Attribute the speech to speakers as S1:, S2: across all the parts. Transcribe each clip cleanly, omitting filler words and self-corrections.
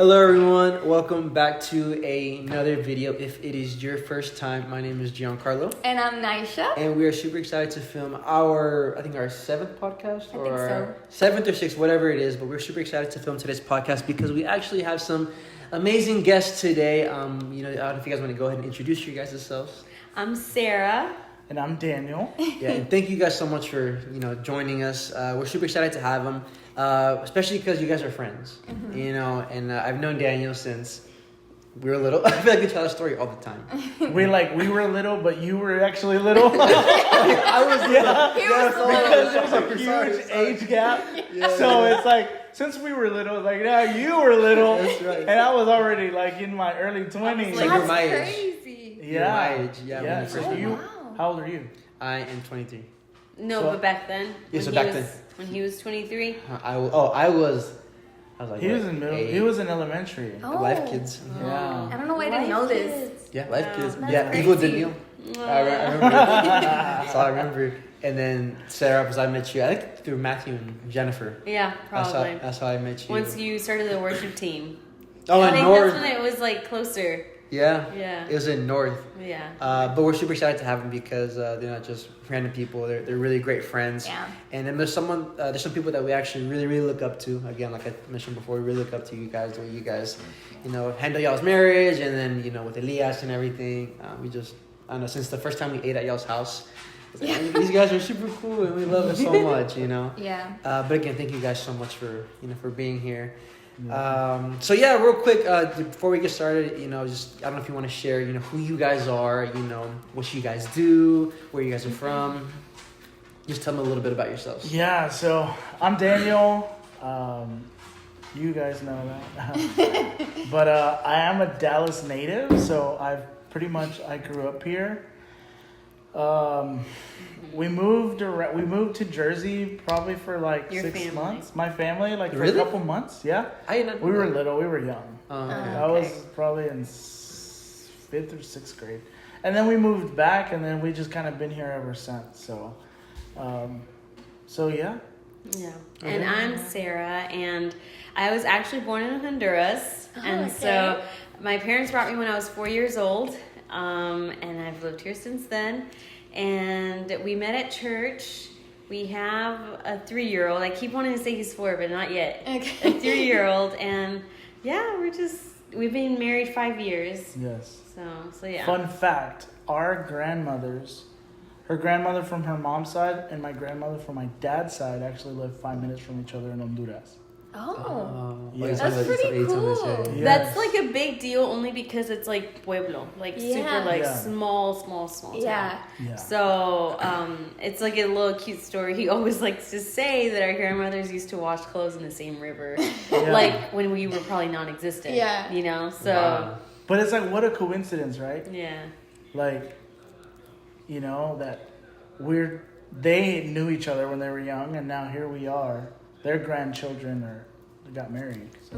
S1: Hello everyone, welcome back to another video. If it is your first time, my name is Giancarlo.
S2: And I'm Naisha.
S1: And we are super excited to film our seventh podcast?
S2: I think so.
S1: Seventh or sixth, whatever it is. But we're super excited to film today's podcast because we actually have some amazing guests today. I don't know if you guys want to go ahead and introduce your guys' selves.
S3: I'm Sarah.
S4: And I'm Daniel.
S1: Yeah, and thank you guys so much for, joining us. We're super excited to have them, especially because you guys are friends, and I've known Daniel since we were little. I feel like we tell that story all the time.
S4: We were little, but you were actually little.
S1: I was little.
S4: Because there's a huge age gap.
S1: Yeah,
S4: so it's like, since we were little, now you were little.
S1: That's right.
S4: And I was already in my early 20s.
S1: Like, you're my age.
S2: Crazy.
S1: You're my age. Yeah.
S4: Yeah.
S1: When
S4: So
S1: you
S4: you,
S2: wow.
S4: how old are you?
S1: I am 23.
S3: No,
S4: So-
S3: but back then.
S1: Yeah, so
S3: when
S1: back
S3: he
S1: then.
S3: was, when he was 23.
S1: I was like,
S4: He was in middle. He was in elementary.
S2: Oh.
S1: Life Kids.
S4: Yeah.
S2: I don't know why I didn't know this.
S1: Yeah, Life
S3: Wow.
S1: Kids.
S2: That's
S1: Yeah, Evil
S2: crazy.
S1: Daniel. I remember. So I remember. And then Sarah, because I met you, I think through Matthew and Jennifer.
S3: Yeah, probably.
S1: That's how I met you.
S3: Once you started the worship team.
S1: Oh,
S3: I
S1: in
S3: think
S1: North.
S3: that's when it was closer.
S1: Yeah.
S3: Yeah.
S1: It was in North.
S3: Yeah.
S1: But we're super excited to have them because they're not just random people. They're really great friends.
S2: Yeah.
S1: And then there's some people that we actually really look up to. Again, like I mentioned before, we really look up to you guys, the way you guys, handle y'all's marriage, and then with Elias and everything. I don't know, since the first time we ate at y'all's house, I was like, "Man, these guys are super cool and we love them so much,
S2: Yeah.
S1: But again, thank you guys so much for being here. So yeah, real quick, before we get started, I don't know if you want to share, who you guys are, what you guys do, where you guys are from. Just tell me a little bit about yourselves.
S4: Yeah, so I'm Daniel. You guys know that. But I am a Dallas native, so I grew up here. We moved to Jersey probably for
S3: Your
S4: 6
S3: family.
S4: months. My family, for
S1: Really?
S4: a couple months. Yeah,
S1: I didn't know
S4: we were
S1: that.
S4: little. We were young.
S1: Okay.
S4: I was probably in 5th or 6th grade, and then we moved back, and then we just kind of been here ever since. So yeah.
S3: Yeah. And I'm Sarah, and I was actually born in Honduras. And so my parents brought me when I was 4 years old, and I've lived here since then. And we met at church. We have a 3-year-old. I keep wanting to say he's 4, but not yet.
S2: Okay.
S3: A 3-year-old, and yeah, we've been married 5 years.
S4: Yes.
S3: So yeah.
S4: Fun fact: her grandmother from her mom's side and my grandmother from my dad's side actually live 5 minutes from each other in Honduras.
S2: Oh.
S4: Yeah.
S2: That's pretty cool.
S4: Yeah.
S3: That's like a big deal only because it's like pueblo, super
S4: Yeah.
S3: small town.
S2: Yeah.
S4: Yeah.
S3: So it's like a little cute story. He always likes to say that our grandmothers used to wash clothes in the same river,
S4: Yeah.
S3: like when we were probably non-existent.
S2: Yeah.
S3: So
S1: Wow.
S4: But it's what a coincidence, right?
S3: yeah.
S4: That they knew each other when they were young, and now here we are. Their grandchildren got married. So.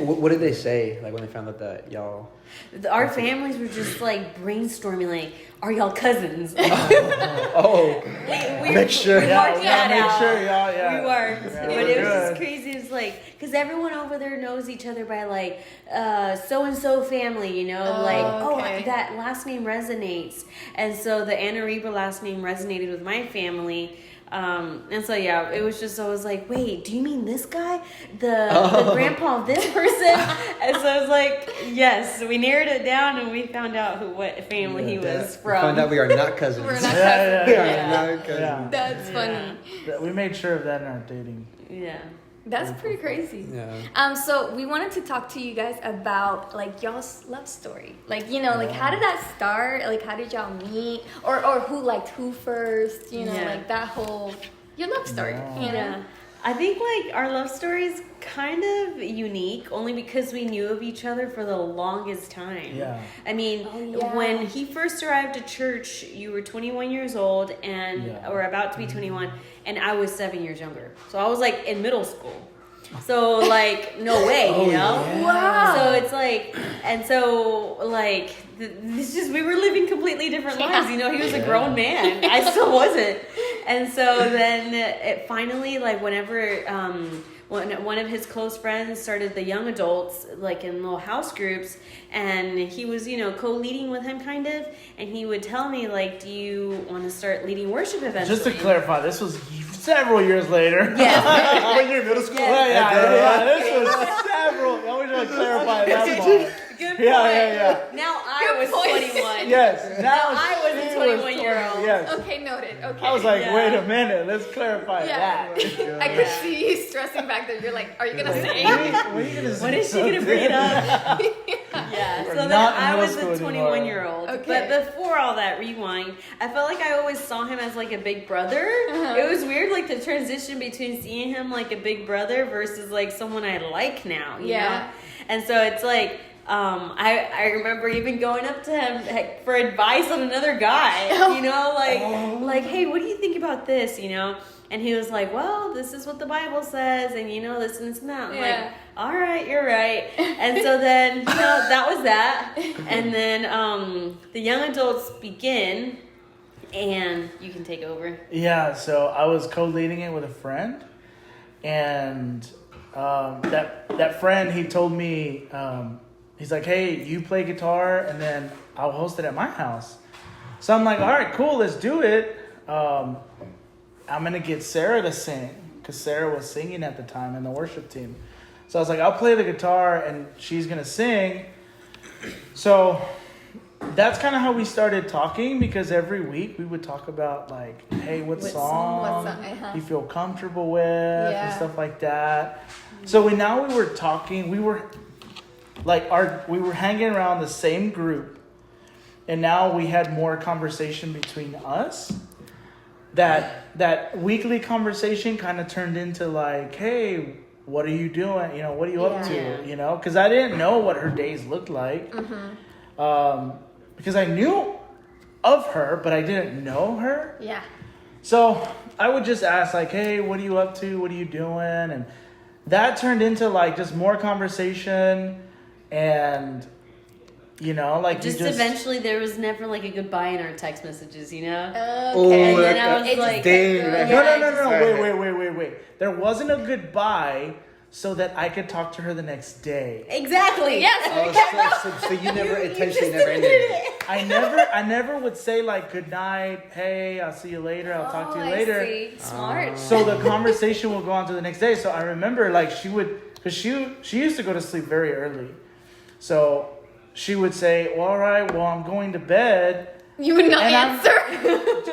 S1: What did they say when they found out that y'all?
S3: Our families were just brainstorming, are y'all cousins?
S1: Oh,
S3: we
S1: make sure.
S3: We
S4: Yeah,
S3: worked
S4: yeah,
S3: that
S4: make
S3: out.
S4: sure, yeah.
S3: We weren't.
S4: Yeah,
S3: But
S4: we're
S3: it was
S4: good.
S3: just crazy. It was because everyone over there knows each other by so and so family,
S2: okay.
S3: that last name resonates. And so the Anna Reba last name resonated with my family. And so yeah, it was just, I was like, wait, do you mean this guy? The grandpa of this person? And so I was like, yes, we narrowed it down and we found out what family he was
S1: We
S3: from.
S1: found out we are not cousins.
S2: We're not
S4: Yeah.
S1: We are not cousins.
S4: Yeah.
S2: That's funny.
S4: We made sure of that in our dating.
S3: Yeah.
S2: That's pretty crazy.
S1: Yeah.
S2: So we wanted to talk to you guys about y'all's love story. How did that start? How did y'all meet? Or who liked who first? That whole your love story.
S4: Yeah.
S3: Yeah. I think our love story is kind of unique only because we knew of each other for the longest time.
S4: Yeah.
S3: I mean, when he first arrived at church, you were 21 years old or about to be 21, and I was 7 years younger. So I was in middle school. So no way,
S1: Yeah.
S2: Wow.
S3: So it's it's just we were living completely different lives. He was a grown man. I still wasn't. And so then it finally whenever one of his close friends started the young adults like in little house groups, and he was, you know, co-leading with him kind of, and he would tell me like, do you want to start leading worship eventually?
S4: Just to clarify, this was several years later.
S3: Yeah.
S1: When you're in middle school.
S4: Yeah. This was several. I always want to clarify that part.
S3: Good point.
S4: Yeah.
S3: Now I was 21.
S4: Yes. Now
S3: I was a 21-year-old.
S4: Yes.
S2: Okay, noted. Okay.
S4: I was like,
S3: Yeah.
S4: wait a minute. Let's clarify
S2: Yeah.
S4: that.
S2: I could see you stressing back there. You're like, are you gonna sing?
S3: When is she gonna bring it up? Yeah, so then
S4: not in
S3: I was
S4: middle
S3: a
S4: school anymore.
S3: 21-year-old.
S2: Okay.
S3: But before all that, rewind, I felt like I always saw him as like a big brother. It was weird, like the transition between seeing him like a big brother versus like someone I like now, you know? And so it's like, I remember even going up to him for advice on another guy, you know, like, hey, what do you think about this, you know? And he was like, well, this is what the Bible says, and you know, this and that. I'm like, all right, you're right. And so then, you know, that was that. And then the young adults begin, and you can take over.
S4: Yeah, so I was co-leading it with a friend, and that friend, he told me, he's like, hey, you play guitar, and then I'll host it at my house. So I'm like, all right, cool, let's do it. I'm going to get Sarah to sing, because Sarah was singing at the time in the worship team. So I was like, I'll play the guitar, and she's going to sing. So that's kind of how we started talking, because every week we would talk about, like, hey, what song you feel comfortable with, and stuff like that. So we were talking, we were hanging around the same group, and now we had more conversation between us. That weekly conversation kind of turned into like, hey, what are you doing? You know, what are you up to? You know, because I didn't know what her days looked like. Because I knew of her, but I didn't know her.
S2: Yeah.
S4: So I would just ask like, hey, what are you up to? What are you doing? And that turned into like just more conversation, and you know, like
S3: just eventually there was never like a goodbye in our text messages, you know?
S2: Okay.
S3: And then I was like,
S4: No. Wait. There wasn't a goodbye so that I could talk to her the next day.
S3: Exactly.
S2: Yes.
S1: So you never intentionally never ended it.
S4: I never would say like good night, hey, I'll see you later, I'll talk to you later.
S2: I see. Smart.
S4: So the conversation will go on to the next day. So I remember like she would, because she used to go to sleep very early. So she would say, well, all right, well, I'm going to bed.
S2: You would not answer.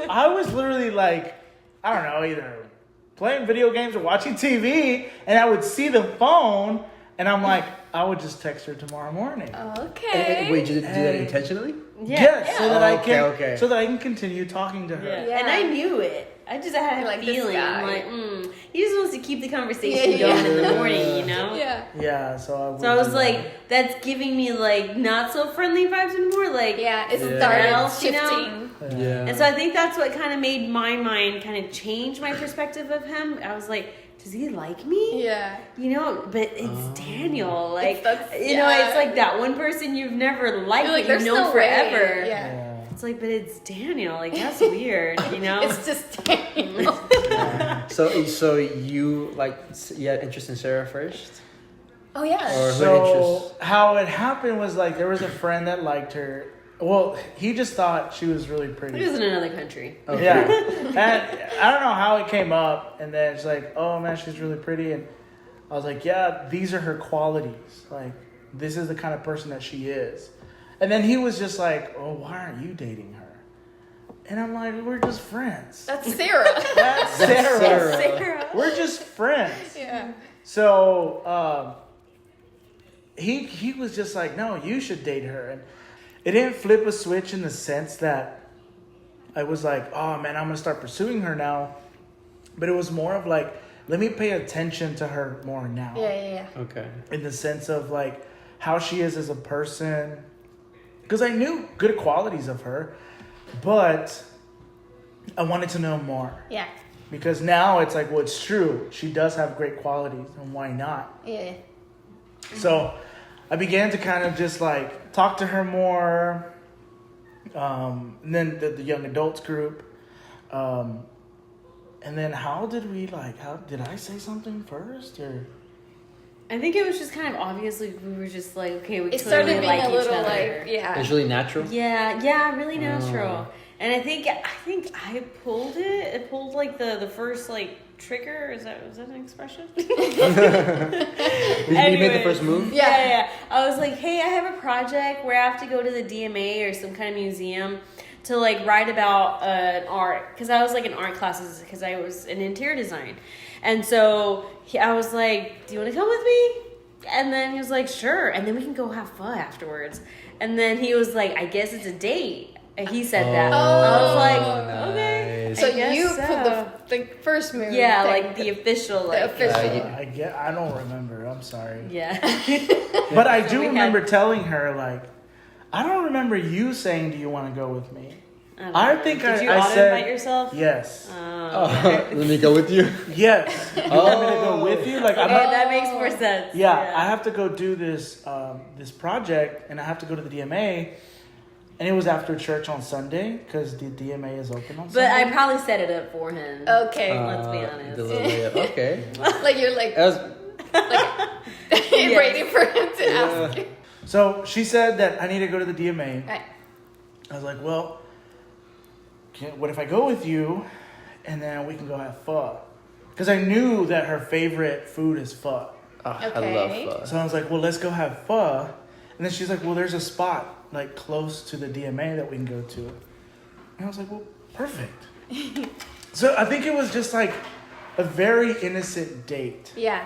S4: I was literally like, I don't know, either playing video games or watching TV, and I would see the phone, and I'm like, I would just text her tomorrow morning.
S2: Okay.
S1: Wait, did you do that intentionally?
S4: Yes, so that
S1: Okay.
S4: I can continue talking to her.
S3: Yeah. And I knew it. I just had a
S2: like, this
S3: feeling.
S2: guy.
S3: I'm like, he just wants to keep the conversation going in the morning, you know?
S4: Yeah, so
S3: I was like, that's giving me like not so friendly vibes anymore. Like,
S2: it started shifting.
S3: You know?
S1: Yeah.
S3: And so I think that's what kind of made my mind kind of change my perspective of him. I was like, does he like me?
S2: Yeah.
S3: You know, but it's Daniel. Like,
S2: It's
S3: know, it's like that one person you've never liked,
S2: like,
S3: but you've known forever.
S2: Yeah.
S3: It's like, but it's Daniel. Like, that's weird, you know?
S2: It's just Daniel.
S1: So you had interest in Sarah first?
S2: Oh, yeah.
S1: Or
S4: So how it happened was like there was a friend that liked her. Well, he just thought she was really pretty.
S3: He was in another country.
S1: Okay.
S4: Yeah. And I don't know how it came up, and then it's like, oh man, she's really pretty, and I was like, yeah, these are her qualities. Like, this is the kind of person that she is. And then he was just like, oh, why aren't you dating her? And I'm like, we're just friends.
S2: That's Sarah.
S4: That's Sarah.
S3: Sarah.
S4: We're just friends.
S2: Yeah.
S4: So he was just like, no, you should date her. And it didn't flip a switch in the sense that I was like, oh man, I'm going to start pursuing her now. But it was more of like, let me pay attention to her more now.
S2: Yeah.
S1: Okay.
S4: In the sense of like how she is as a person. Because I knew good qualities of her, but I wanted to know more.
S2: Yeah.
S4: Because now it's like, well, it's true. She does have great qualities, and why not?
S2: Yeah.
S4: So I began to kind of just like talk to her more. And then the young adults group. And then how did I say something first or?
S3: I think it was just kind of obviously we were just like, okay, we
S2: It
S3: clearly
S2: started being
S3: like
S2: a
S3: each
S2: little
S3: other.
S2: like, yeah.
S1: It's really natural.
S3: Yeah, really natural. And I think I pulled it. It pulled like the first like trigger. Is that an expression?
S1: Did you make the first move?
S3: Yeah. I was like, hey, I have a project where I have to go to the DMA or some kind of museum to like write about an art, because I was like in art classes because I was in interior design, and so I was like, do you want to come with me? And then he was like, sure, and then we can go have fun afterwards. And then he was like, I guess it's a date. And he said that. I was like, okay.
S1: Nice.
S2: So
S3: I guess
S2: you
S3: so.
S2: put the first move.
S3: Yeah,
S2: thing.
S3: like the official. Like,
S2: official.
S4: I don't remember. I'm sorry.
S3: Yeah.
S4: But I
S3: So
S4: do
S3: we
S4: remember telling her, like, I don't remember you saying, do you want to go with me?
S3: I
S4: think
S3: Did you
S4: I
S3: auto
S4: said
S3: invite yourself?
S4: yes.
S1: Let me go with you.
S4: Yes. You want me to go with you? Like, I'm
S3: Okay,
S4: not,
S3: that makes more sense.
S4: yeah, I have to go do this this project, and I have to go to the DMA. And it was after church on Sunday because the DMA is open on
S3: But
S4: Sunday.
S3: I probably set it up for him.
S2: Okay.
S3: Let's be honest.
S1: The little layup. Okay.
S2: Like you're like,
S1: That was,
S2: waiting for him to ask you.
S4: So she said that I need to go to the DMA.
S2: Right.
S4: I was like, well, what if I go with you and then we can go have pho? Because I knew that her favorite food is pho.
S1: I
S2: Okay.
S1: love pho.
S4: So I was like, well, let's go have pho. And then she's like, well, there's a spot like close to the DMA that we can go to. And I was like, well, perfect. So I think it was just like a very innocent date.
S2: Yeah.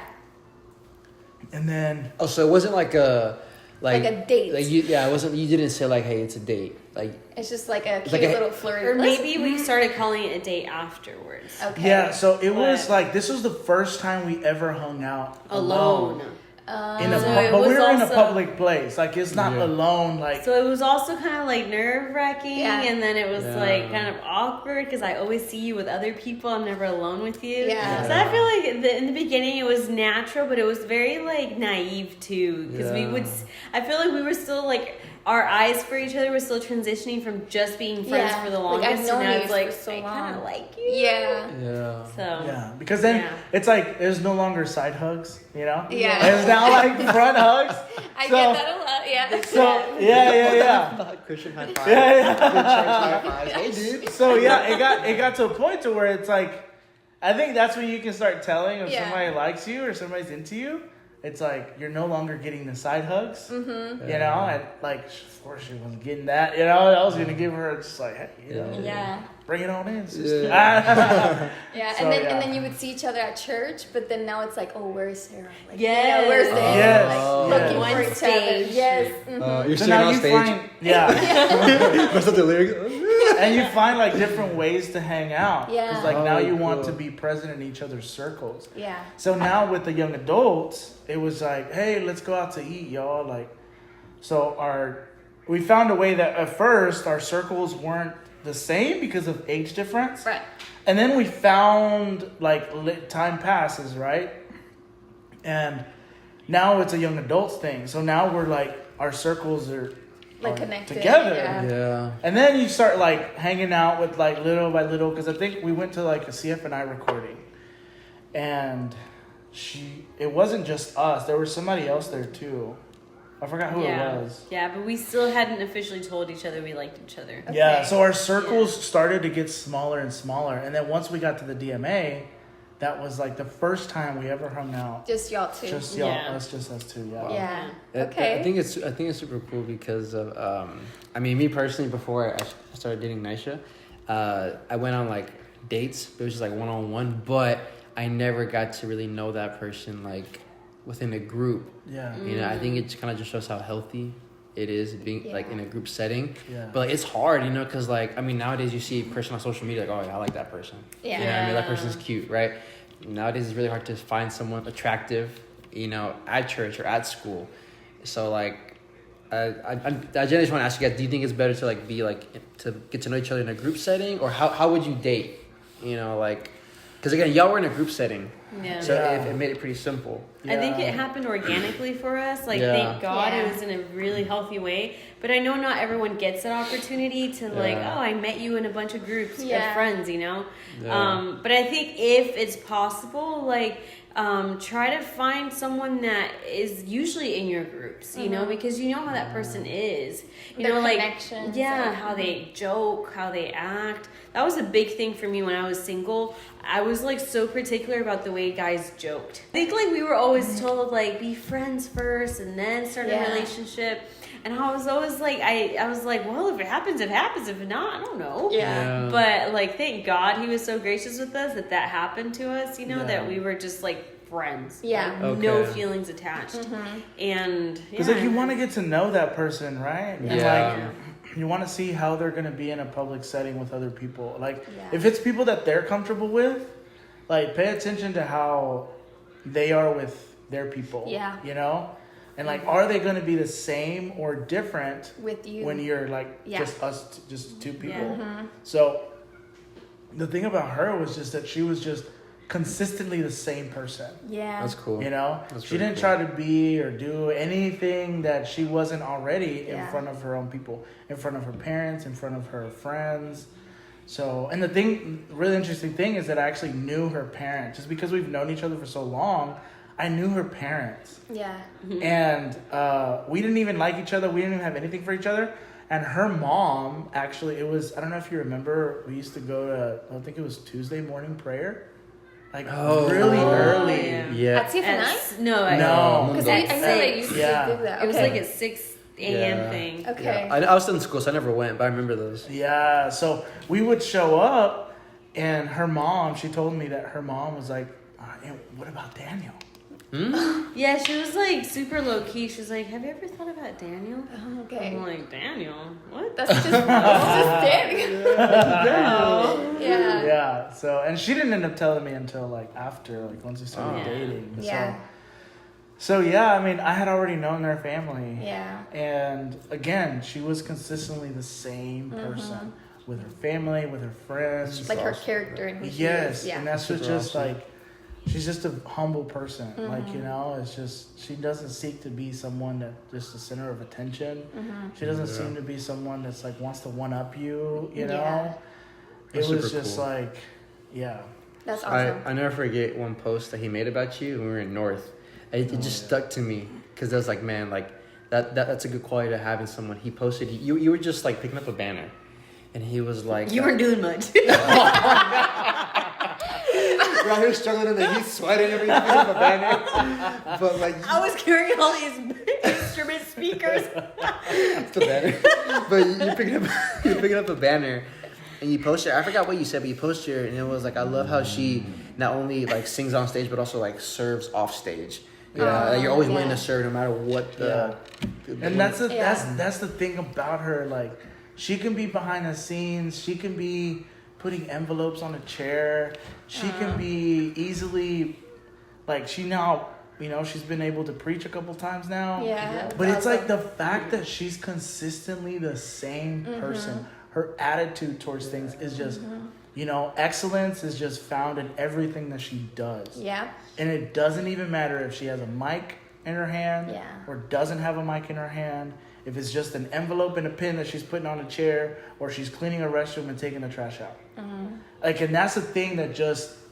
S4: And then
S1: Oh, so it wasn't like a
S2: Like a date.
S1: Like it wasn't. You didn't say like, hey, it's a date. Like
S2: It's just like a cute
S1: like a-
S2: little flirty.
S3: Or maybe we started calling it a date afterwards.
S2: Okay.
S4: yeah, so it was
S3: But-
S4: like this was the first time we ever hung out
S3: Alone.
S4: In a
S3: So
S4: pub-
S3: it
S4: but we
S3: was
S4: were in a
S3: also-
S4: public place. Like it's not
S1: Yeah.
S4: alone. Like
S3: So it was also kind of like nerve wracking,
S2: Yeah.
S3: and then it was
S1: Yeah.
S3: like kind of awkward because I always see you with other people. I'm never alone with you.
S2: Yeah.
S3: So I feel like in the beginning it was natural, but it was very like naive too, because we
S1: Yeah.
S3: would. I feel like we were still like our eyes for each other were still transitioning from just being friends
S2: Yeah.
S3: for the
S2: Like,
S3: longest.
S2: I've known
S3: and I
S2: you
S3: was like,
S2: for so
S3: I kind
S2: long.
S3: of like you.
S2: Yeah.
S1: yeah.
S3: So
S4: yeah, because then
S3: Yeah.
S4: it's like there's no longer side hugs. You know.
S2: Yeah.
S4: It's now like front hugs.
S2: I
S4: So-
S2: get that a lot. Yeah.
S4: So yeah.
S1: Christian high five.
S4: Yeah, yeah.
S1: Good church high fives. Hey, dude.
S4: So yeah, it got to a point to where it's like, I think that's when you can start telling if
S2: Yeah.
S4: somebody likes you or somebody's into you. It's like you're no longer getting the side hugs, you know, and like of course she wasn't getting that, you know. I was gonna give her just like, hey, you know,
S2: Yeah.
S4: bring it on in, sister.
S1: Yeah.
S2: Yeah.
S4: So,
S2: And then
S4: yeah.
S2: and then you would see each other at church, but then now it's like, oh, where's Sarah? Like,
S3: Yes.
S2: where's Sarah?
S4: Yes.
S2: Like,
S4: Yes.
S2: looking
S3: One
S2: for each other.
S3: stage.
S2: Yes.
S1: You're
S4: So
S1: sitting
S4: now
S1: on
S4: you
S1: stage.
S4: find, yeah,
S1: Mess up the lyrics.
S4: and you find like different ways to hang out.
S2: Yeah.
S4: Because like now
S1: Oh,
S4: you want
S1: cool.
S4: to be present in each other's circles.
S2: Yeah.
S4: So now with the young adults, it was like, hey, let's go out to eat, y'all. Like, so we found a way that at first our circles weren't the same because of age difference.
S2: Right.
S4: And then we found like time passes, right? And now it's a young adults thing. So now we're like, our circles are
S2: Like connected.
S4: together.
S2: Yeah.
S1: Yeah.
S4: And then you start like hanging out with like little by little, because I think we went to like a CF&I recording, and it wasn't just us. There was somebody else there too. I forgot who it was.
S3: Yeah, but we still hadn't officially told each other we liked each other.
S4: Yeah,
S2: Okay.
S4: so our circles started to get smaller and smaller, and then once we got to the DMA, that was like the first time we ever hung out.
S2: Just y'all two.
S4: Just y'all,
S3: Yeah.
S4: us two. Yeah.
S2: Yeah.
S1: I
S2: Okay.
S1: think it's super cool because of I mean, me personally, before I started dating Nisha, I went on like dates. It was just like one-on-one, but I never got to really know that person like within a group.
S4: Yeah.
S1: You know, I think it kind of just shows how healthy it is being like in a group setting.
S4: Yeah.
S1: But like, it's hard, you know, because like I mean, nowadays you see a person on social media like, oh, yeah, I like that person.
S2: Yeah.
S1: You know what I mean? That person's cute, right? Nowadays it's really hard to find someone attractive, you know, at church or at school. So like, I just want to ask you guys: do you think it's better to like be like to get to know each other in a group setting, or how would you date? You know, like, because again, y'all were in a group setting,
S3: Yeah.
S1: So it made it pretty simple.
S3: I think it happened organically for us. Like,
S1: Yeah.
S3: thank God it was in a really healthy way. But I know not everyone gets that opportunity to like, oh, I met you in a bunch of groups of friends, you know?
S1: Yeah.
S3: But I think if it's possible, like, try to find someone that is usually in your groups, you know, because you know how that person is. You
S2: Their
S3: know, like,
S2: connections.
S3: how they joke, how they act. That was a big thing for me when I was single. I was like so particular about the way guys joked. I think like we were always told like be friends first and then start a relationship. And I was always like, I was like, well, if it happens, it happens. If not, I don't know.
S2: Yeah.
S3: But like, thank God he was so gracious with us that happened to us. You know, that we were just like friends.
S2: Yeah.
S3: Like, no feelings attached. And
S4: because like you want to get to know that person, right? And like you want to see how they're going to be in a public setting with other people. Like if it's people that they're comfortable with, like pay attention to how they are with their people.
S2: Yeah.
S4: You know? And like, are they going to be the same or different
S2: with you
S4: when you're like just two people?
S2: Yeah.
S4: So the thing about her was just that she was just consistently the same person.
S2: Yeah.
S1: That's cool.
S4: You know,
S1: That's
S4: she didn't
S1: cool.
S4: try to be or do anything that she wasn't already in
S2: Yeah.
S4: front of her own people, in front of her parents, in front of her friends. So, and the really interesting thing is that I actually knew her parents. Just because we've known each other for so long, I knew her parents.
S2: Yeah.
S4: And we didn't even like each other. We didn't even have anything for each other. And her mom, actually, it was, I don't know if you remember, we used to go to, I think it was Tuesday morning prayer. Like really early.
S1: Yeah.
S2: At CF9?
S3: No.
S2: Because I know they used to do that.
S3: It was like at 6 a.m. thing.
S2: Okay.
S1: Yeah. I was still in school, so I never went, but I remember those.
S4: Yeah, so we would show up, and her mom, she told me that her mom was like, what about Daniel?
S3: Yeah, she was like super low key. She was like, "Have you ever thought about Daniel?"
S2: Oh, okay.
S3: I'm like, "Daniel? What?"
S2: That's just Daniel.
S3: No.
S2: Yeah.
S4: Yeah, so, and she didn't end up telling me until like after, like once we started dating.
S2: Yeah.
S4: So yeah, I mean, I had already known their family.
S2: Yeah.
S4: And again, she was consistently the same person with her family, with her friends.
S2: Like her character and who she
S4: Yes,
S2: is. Yeah.
S4: and that's
S1: Super
S4: just
S1: awesome.
S4: like, she's just a humble person. Like, you know, it's just, she doesn't seek to be someone that just the center of attention. She doesn't seem to be someone that's like wants to one up you, you know?
S2: Yeah.
S1: That's
S4: It was
S1: super
S4: just
S1: cool.
S4: like, yeah.
S2: That's awesome.
S1: I never forget one post that he made about you when we were in North. It just stuck to me because I was like, man, like that's a good quality to have in someone. He posted, you were just like picking up a banner, and he was like,
S3: You weren't doing much.
S1: we're out here struggling in the heat, sweating, everything, picking up a banner. But like,
S3: I was carrying all these instrument speakers.
S1: it's the banner. But you're picking up a banner. And you posted, I forgot what you said, but you posted her, and it was like, I love how she not only like sings on stage, but also like serves off stage. Yeah, like, you're always willing to serve no matter what the.
S4: And that's the thing about her. Like, she can be behind the scenes. She can be putting envelopes on a chair. She can be easily, like, she now, you know, she's been able to preach a couple times now.
S2: Yeah.
S4: But it's like the fact that she's consistently the same person. Her attitude towards things is just, you know, excellence is just found in everything that she does.
S2: Yeah.
S4: And it doesn't even matter if she has a mic in her hand
S2: Yeah.
S4: or doesn't have a mic in her hand. If it's just an envelope and a pen that she's putting on a chair, or she's cleaning a restroom and taking the trash out. Like, and that's the thing that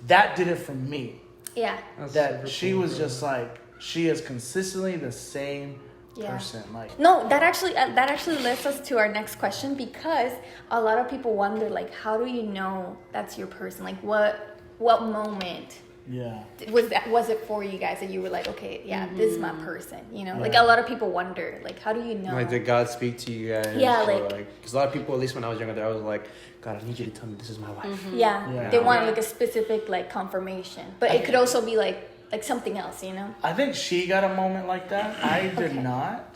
S4: that did it for me.
S2: Yeah.
S4: That she was just like, she is consistently the same person. Like,
S2: No, that actually leads us to our next question, because a lot of people wonder, like, how do you know that's your person? Like, what moment was it for you guys that you were like, okay, this is my person? You know, like a lot of people wonder, like, how do you know?
S1: Like, did God speak to you guys?
S2: Yeah,
S1: Or,
S2: like,
S1: because a lot of people, at least when I was younger, I was like, God, I need you to tell me this is my wife.
S2: Yeah, they want like a specific like confirmation, but it could also be like something else, you know?
S4: I think she got a moment like that. I did not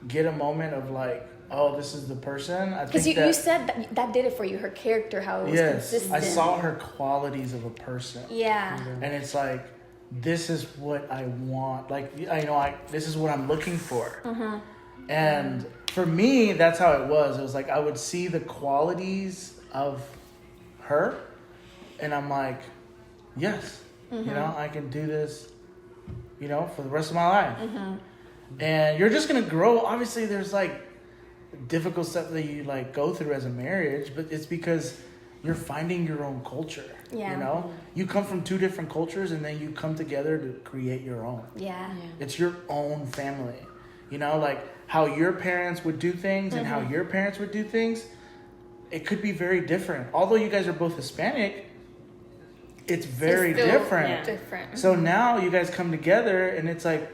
S4: get a moment of like, oh, this is the person.
S2: Because you said that did it for you, her character, how it was consistent.
S4: I saw her qualities of a person.
S2: Yeah.
S4: And it's like, this is what I want. Like, this is what I'm looking for. And for me, that's how it was. It was like, I would see the qualities of her, and I'm like, yes, You know, I can do this, you know, for the rest of my life. And you're just going to grow. Obviously, there's like difficult stuff that you like go through as a marriage, but it's because you're finding your own culture.
S2: Yeah.
S4: You know, you come from two different cultures and then you come together to create your own.
S2: Yeah.
S4: It's your own family. You know, like how your parents would do things and how your parents would do things. It could be very different. Although you guys are both Hispanic, it's very different.
S2: Different.
S4: So now you guys come together and it's like,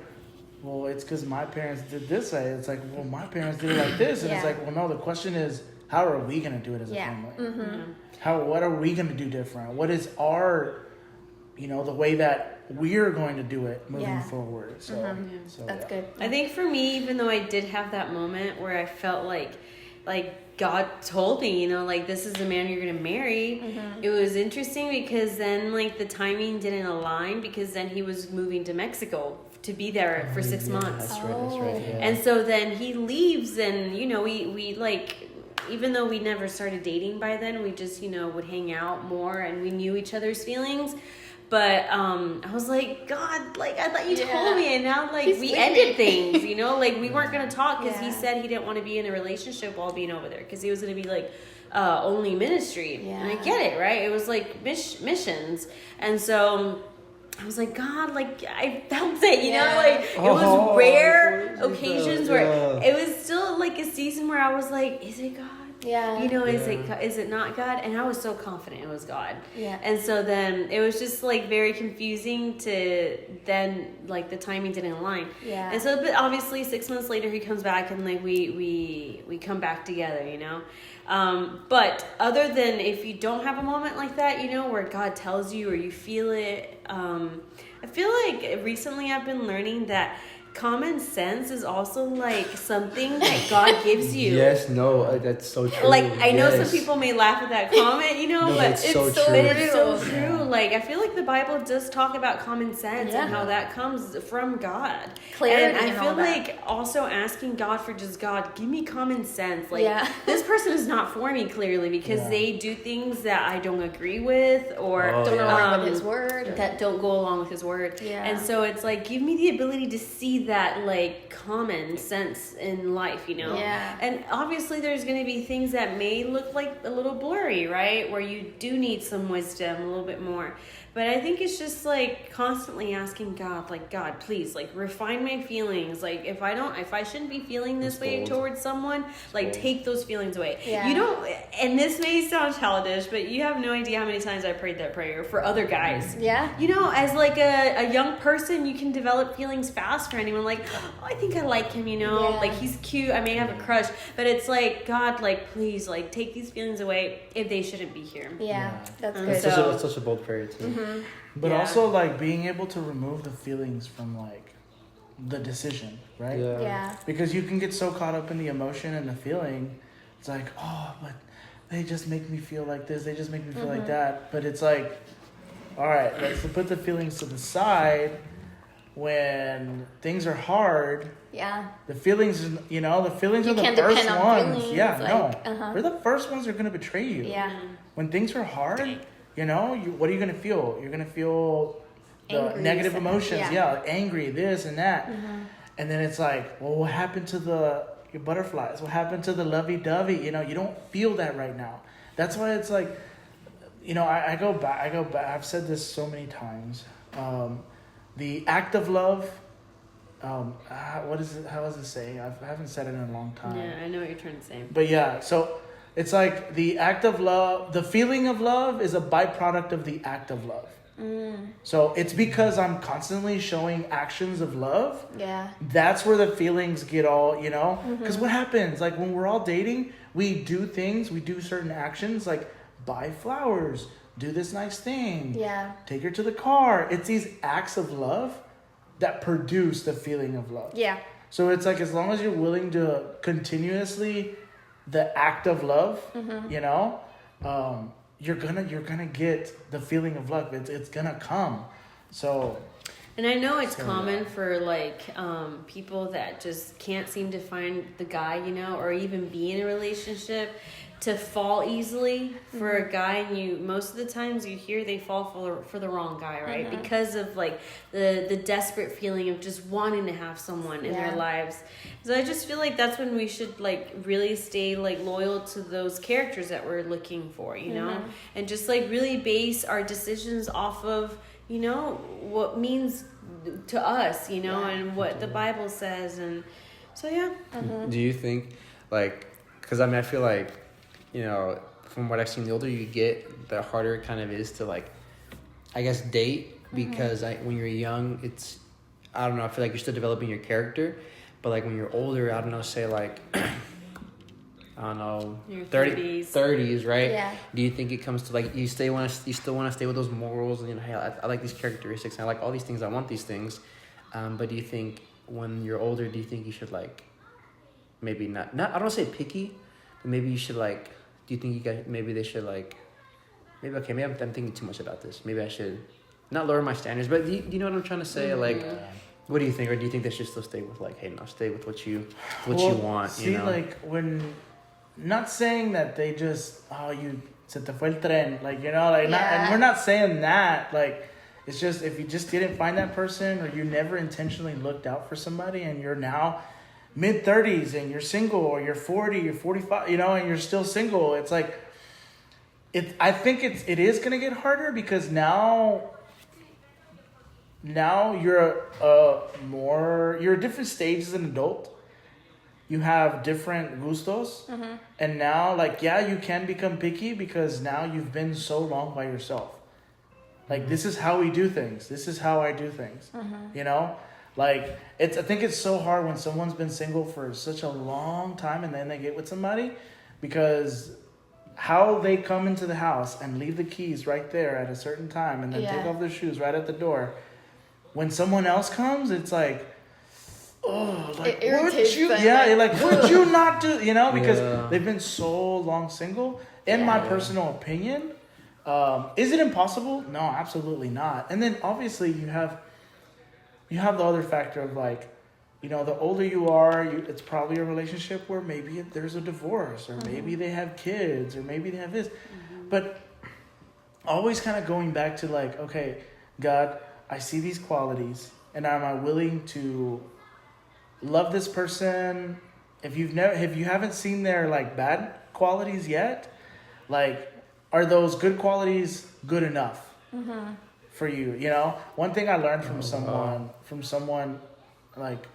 S4: well, it's because my parents did this way. It's like, well, my parents did it like this. And it's like, well, no, the question is, how are we going to do it as a family? What are we going to do different? What is our, you know, the way that we're going to do it moving forward? So,
S2: That's good.
S3: I think for me, even though I did have that moment where I felt like God told me, you know, like, this is the man you're going to marry. It was interesting because then, like, the timing didn't align because then he was moving to Mexico to be there for 6 months.
S1: That's right. Yeah.
S3: And so then he leaves and, you know, we like, even though we never started dating by then, we just, you know, would hang out more and we knew each other's feelings. But I was like, God, like, I thought you told me, and now, like, we ended things, you know? Like, we weren't going to talk because he said he didn't want to be in a relationship while being over there because he was going to be, like, only ministry. Yeah. And I get it, right? It was, like, missions. And so I was like, God, like, I felt it, you know? Like, it was rare occasions where it was still, like, a season where I was like, is it God?
S2: Yeah.
S3: You know, is it not God? And I was so confident it was God.
S2: Yeah.
S3: And so then it was just like very confusing to then like the timing didn't align.
S2: Yeah.
S3: And so, but obviously 6 months later he comes back and like we come back together, you know. But other than if you don't have a moment like that, you know, where God tells you or you feel it, I feel like recently I've been learning that common sense is also like something that God gives you.
S1: Yes, no, that's so true.
S3: Like, I know some people may laugh at that comment, you know,
S1: No,
S3: but
S1: it's so true.
S3: it's so true. Like, I feel like the Bible does talk about common sense and how that comes from God.
S2: Clarity
S3: and I
S2: and
S3: feel
S2: all that.
S3: like also asking God for just, God, give me common sense. Like, this person is not for me clearly because they do things that I don't agree with or
S2: don't align with his word.
S3: that don't go along with his word.
S2: Yeah.
S3: And so it's like, give me the ability to see that, like, common sense in life, you know?
S2: Yeah.
S3: And obviously there's going to be things that may look like a little blurry, right? Where you do need some wisdom a little bit more. But I think it's just like constantly asking God, like, God, please, like, refine my feelings. Like, if I shouldn't be feeling this way towards someone, like, take those feelings away.
S2: Yeah.
S3: You don't, and this may sound childish, but you have no idea how many times I prayed that prayer for other guys.
S2: Yeah.
S3: You know, as like a young person, you can develop feelings fast for anyone. Like, oh, I think I like him, you know, like, he's cute. I may have a crush, but it's like, God, like, please, like, take these feelings away if they shouldn't be here.
S2: Yeah. That's
S3: And
S2: good.
S3: so-
S1: It's such a bold prayer too.
S4: But also, like, being able to remove the feelings from, like, the decision, right?
S2: Yeah.
S4: Because you can get so caught up in the emotion and the feeling. It's like, oh, but they just make me feel like this. They just make me feel like that. But it's like, all right, let's put the feelings to the side. When things are hard,
S2: Yeah.
S4: the feelings, you know, the feelings
S2: You
S4: are the
S2: can't
S4: first
S2: depend on
S4: ones.
S2: feelings,
S4: Yeah,
S2: like,
S4: no. They're the first ones that are going to betray you.
S2: Yeah.
S4: When things are hard, you know, what are you going to feel? You're going to feel the
S2: Angry,
S4: negative
S2: sad,
S4: emotions.
S2: yeah.
S4: Yeah, angry, this and that. And then it's like, well, what happened to your butterflies? What happened to the lovey-dovey? You know, you don't feel that right now. That's why it's like, you know, I go back. I've said this so many times. The act of love, what is it? How is it saying? I haven't said it in a long time.
S3: Yeah, I know what you're trying to say.
S4: But yeah, so it's like the act of love, the feeling of love is a byproduct of the act of love. So it's because I'm constantly showing actions of love.
S2: Yeah.
S4: That's where the feelings get all, you know? Because what happens? Like when we're all dating, we do certain actions like buy flowers, do this nice thing,
S2: Yeah.
S4: take her to the car. It's these acts of love that produce the feeling of love.
S2: Yeah.
S4: So it's like as long as you're willing to continuously the act of love, you know, you're gonna get the feeling of love. It's gonna come. So
S3: And I know it's common for like people that just can't seem to find the guy, you know, or even be in a relationship, to fall easily for a guy. And most of the times you hear they fall for the wrong guy, right? Because of like the desperate feeling of just wanting to have someone in their lives. So I just feel like that's when we should like really stay like loyal to those characters that we're looking for, you know, and just like really base our decisions off of, you know, what means to us, you know, and what the Bible says. And so
S1: Do you think, like, because I mean, I feel like, you know, from what I've seen, the older you get, the harder it kind of is to, like, I guess, date. Because when you're young, it's, I don't know, I feel like you're still developing your character. But, like, when you're older, I don't know, say, like, I don't know,
S3: Your
S1: 30s, right?
S2: Yeah.
S1: Do you think it comes to, like, you still want to stay with those morals? And, you know, hey, I like these characteristics. And I like all these things. I want these things. But do you think when you're older, do you think you should, like, maybe not I don't want to say picky, but maybe you should, like, do you think you guys, maybe they should, like, maybe I'm thinking too much about this. Maybe I should not lower my standards, but do you know what I'm trying to say? Like, what do you think? Or do you think they should still stay with, like, hey, no, stay with what you want,
S4: see,
S1: you know?
S4: like, when, not saying that they just, se te fue el tren, like, you know, like, not, and we're not saying that, like, it's just, if you just didn't find that person, or you never intentionally looked out for somebody, and you're now mid-30s, and you're single, or you're 40, you're 45, you know, and you're still single, it's like, I think it is going to get harder, because now you're you're at different stages as an adult. You have different gustos. And now, like, you can become picky because now you've been so long by yourself. Like, this is how we do things. This is how I do things. You know? Like, I think it's so hard when someone's been single for such a long time and then they get with somebody, because how they come into the house and leave the keys right there at a certain time and then take off their shoes right at the door. When someone else comes, it's like, oh, like, would you? Like, would you not do? You know, because they've been so long single. In my personal opinion, is it impossible? No, absolutely not. And then obviously you have the other factor of, like, you know, the older you are, it's probably a relationship where maybe there's a divorce, or maybe they have kids, or maybe they have this, but always kind of going back to, like, okay, God, I see these qualities, and am I willing to love this person? If you haven't seen their, like, bad qualities yet, like, are those good qualities good enough for you? You know, one thing I learned from someone like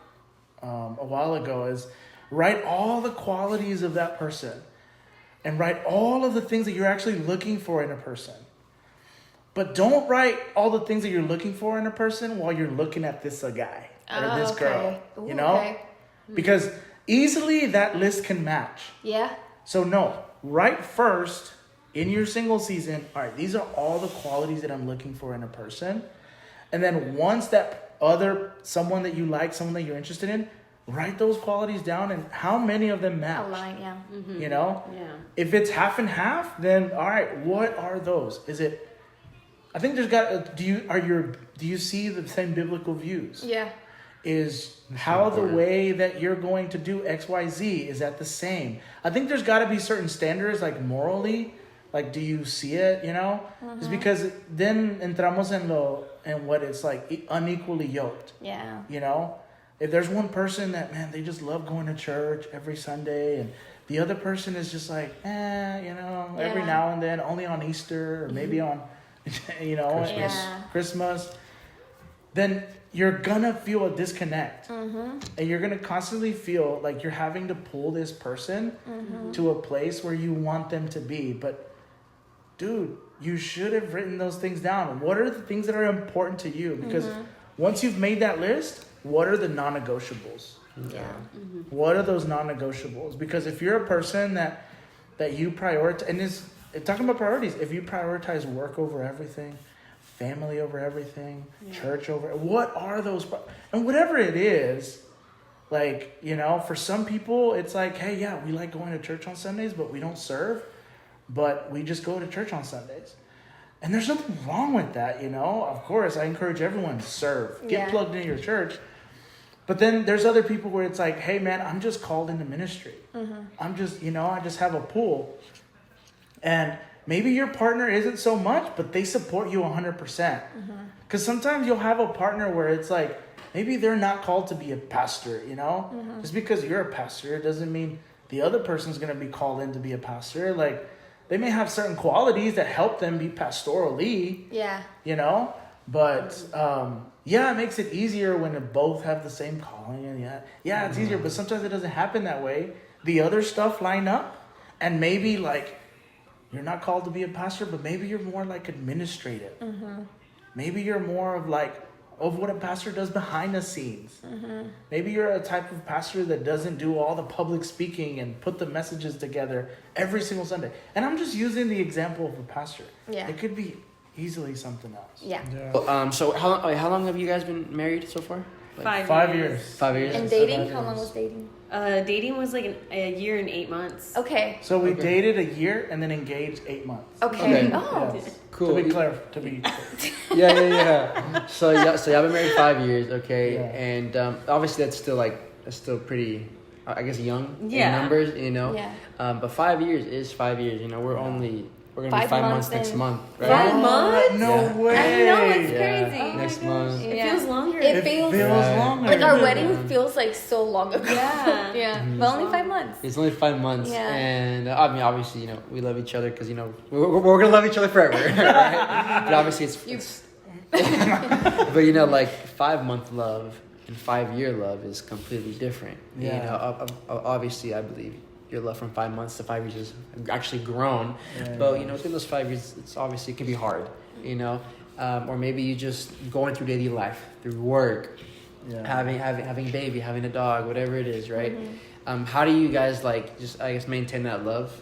S4: a while ago is write all the qualities of that person, and write all of the things that you're actually looking for in a person. But don't write all the things that you're looking for in a person while you're looking at this guy or this girl.
S2: Ooh,
S4: you know? Because easily that list can match.
S2: Yeah.
S4: So no, write first in your single season, all right, these are all the qualities that I'm looking for in a person. And then once that someone that you like, someone that you're interested in, write those qualities down and how many of them match.
S2: Align, yeah.
S4: You know?
S3: Yeah.
S4: If it's half and half, then all right, what are those? Is it, I think there's got, do you see the same biblical views?
S2: Yeah.
S4: Is how the way that you're going to do X, Y, Z, is that the same? I think there's got to be certain standards, like morally, like, do you see it, you know? It's because then entramos en what it's like unequally yoked.
S2: Yeah.
S4: You know? If there's one person that, man, they just love going to church every Sunday, and the other person is just like, you know, every now and then, only on Easter, or maybe on, you know, Christmas, then you're gonna feel a disconnect. And you're gonna constantly feel like you're having to pull this person to a place where you want them to be. But dude, you should have written those things down. What are the things that are important to you? Because once you've made that list, what are the non-negotiables?
S2: Yeah.
S4: What are those non-negotiables? Because if you're a person that you prioritize, and talking about priorities, if you prioritize work over everything, family over everything, church over, what are those? And whatever it is, like, you know, for some people, it's like, hey, yeah, we like going to church on Sundays, but we don't serve, but we just go to church on Sundays. And there's nothing wrong with that, you know. Of course, I encourage everyone to serve. Get plugged into your church. But then there's other people where it's like, hey, man, I'm just called into ministry. I'm just, I just have a pool. And maybe your partner isn't so much, but they support you 100%. Because sometimes you'll have a partner where it's like, maybe they're not called to be a pastor, Just because you're a pastor, it doesn't mean the other person's going to be called in to be a pastor. Like, they may have certain qualities that help them be pastorally.
S2: Yeah.
S4: But, it makes it easier when they both have the same calling. And it's easier, but sometimes it doesn't happen that way. The other stuff line up, and maybe, like, you're not called to be a pastor, but maybe you're more, like, administrative. Maybe you're more of what a pastor does behind the scenes. Maybe you're a type of pastor that doesn't do all the public speaking and put the messages together every single Sunday. And I'm just using the example of a pastor.
S2: Yeah.
S4: It could be easily something else.
S2: Yeah.
S1: So how long have you guys been married so far?
S4: 5 years.
S1: 5 years.
S2: And dating? How long was dating?
S3: Dating was like a year and 8 months.
S2: Okay.
S4: So we dated a year and then engaged 8 months.
S2: Okay.
S1: Oh.
S4: Yes.
S1: Cool.
S4: To be clear.
S1: Yeah. So y'all been married 5 years, okay?
S4: Yeah.
S1: And obviously that's still pretty, I guess, young in numbers,
S2: Yeah.
S1: But 5 years is 5 years. We're gonna be 5 months next month, right?
S3: 5 months?
S4: No way.
S2: I know, it's
S1: Yeah.
S2: crazy.
S3: Oh
S1: Next
S3: my gosh.
S1: month.
S3: It
S2: Yeah.
S3: feels longer.
S2: It feels
S4: longer.
S2: like our
S1: Yeah.
S2: wedding feels like so long ago.
S3: Yeah.
S2: Yeah. But only 5 months.
S1: It's only 5 months,
S2: Yeah.
S1: and obviously, we love each other because we're gonna love each other forever, right? But obviously, it's but 5-month love and 5-year love is completely different.
S4: Yeah.
S1: Obviously, I believe your love from 5 months to 5 years has actually grown, but within those 5 years, it can be hard, or maybe you just going through daily life, through work. Yeah. Having baby, having a dog, whatever it is, right? How do you guys maintain that love,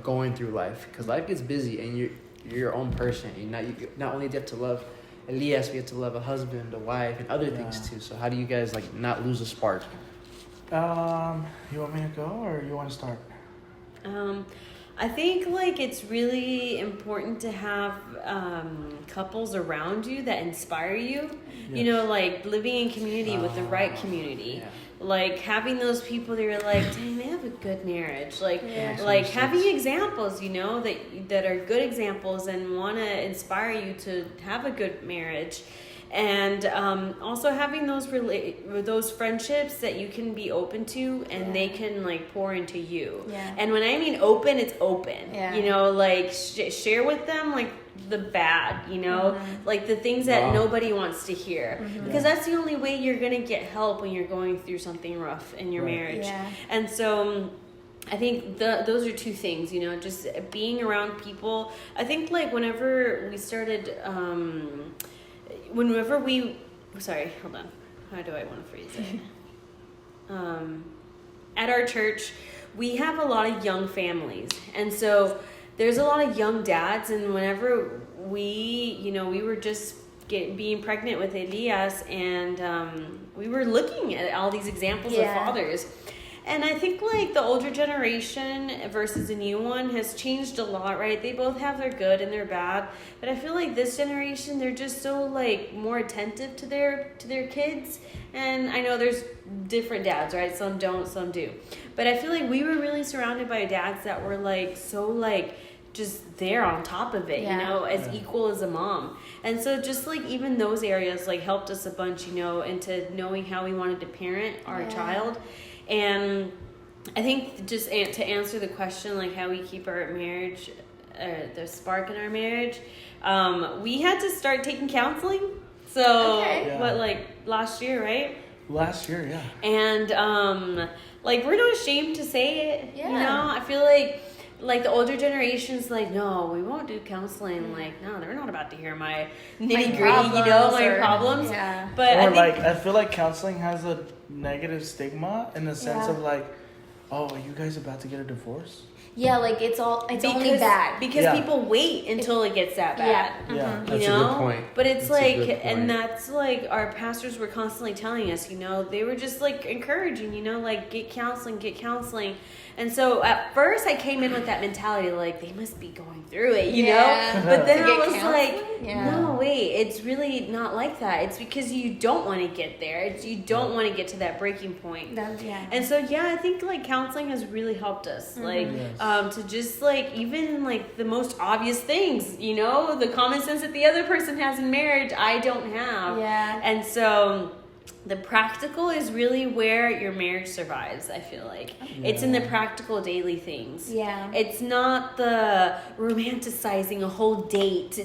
S1: going through life? Because life gets busy, and you're your own person. You not only get to love Elias, we get to love a husband, a wife, and other things too. So how do you guys not lose a spark?
S4: You want me to go or you want to start?
S3: I think it's really important to have couples around you that inspire you.
S4: Yes.
S3: Living in community with the right community. Yeah. Having those people that you're dang, they have a good marriage. Having examples, that are good examples and want to inspire you to have a good marriage. And also having those friendships that you can be open to, and they can pour into you.
S2: Yeah.
S3: And when I mean open, it's open.
S2: Yeah.
S3: Share with them the bad, the things that nobody wants to hear, because that's the only way you're gonna get help when you're going through something rough in your marriage. Yeah. And so I think those are two things, just being around people. I think whenever we started. Sorry, hold on. How do I want to phrase it? At our church, we have a lot of young families. And so there's a lot of young dads. And whenever we were just being pregnant with Elias, and we were looking at all these examples of fathers. And I think the older generation versus the new one has changed a lot, right? They both have their good and their bad, but I feel this generation, they're just so more attentive to their kids. And I know there's different dads, right? Some don't, some do. But I feel we were really surrounded by dads that were so just there on top of it, as equal as a mom. And so just even those areas helped us a bunch, into knowing how we wanted to parent our child. And I think just to answer the question, how we keep our marriage, the spark in our marriage, we had to start taking counseling. So last year, right?
S4: Last year, yeah.
S3: And we're not ashamed to say it.
S2: Yeah.
S3: I feel the older generation's no, we won't do counseling. No, they're not about to hear my nitty gritty, my problems.
S2: Yeah.
S3: But
S4: I feel counseling has a negative stigma in the sense of oh, are you guys about to get a divorce?
S2: Yeah, like it's only bad.
S3: Because people wait until it gets that bad.
S4: Yeah.
S1: That's a good point.
S3: But it's
S1: That's a good
S3: like, and
S1: point.
S3: that's like our pastors were constantly telling us, they were just like encouraging, like get counseling. And so at first I came in with that mentality, like they must be going through it, you know? But then I was like, no, wait, it's really not like that. It's because you don't want to get there. You don't want to get to that breaking point. And so, I think like counseling has really helped us. Like, to just like, even like the most obvious things, the common sense that the other person has in marriage, I don't have.
S2: Yeah.
S3: And so the practical is really where your marriage survives, I feel like. It's in the practical daily things.
S2: Yeah.
S3: It's not the romanticizing a whole date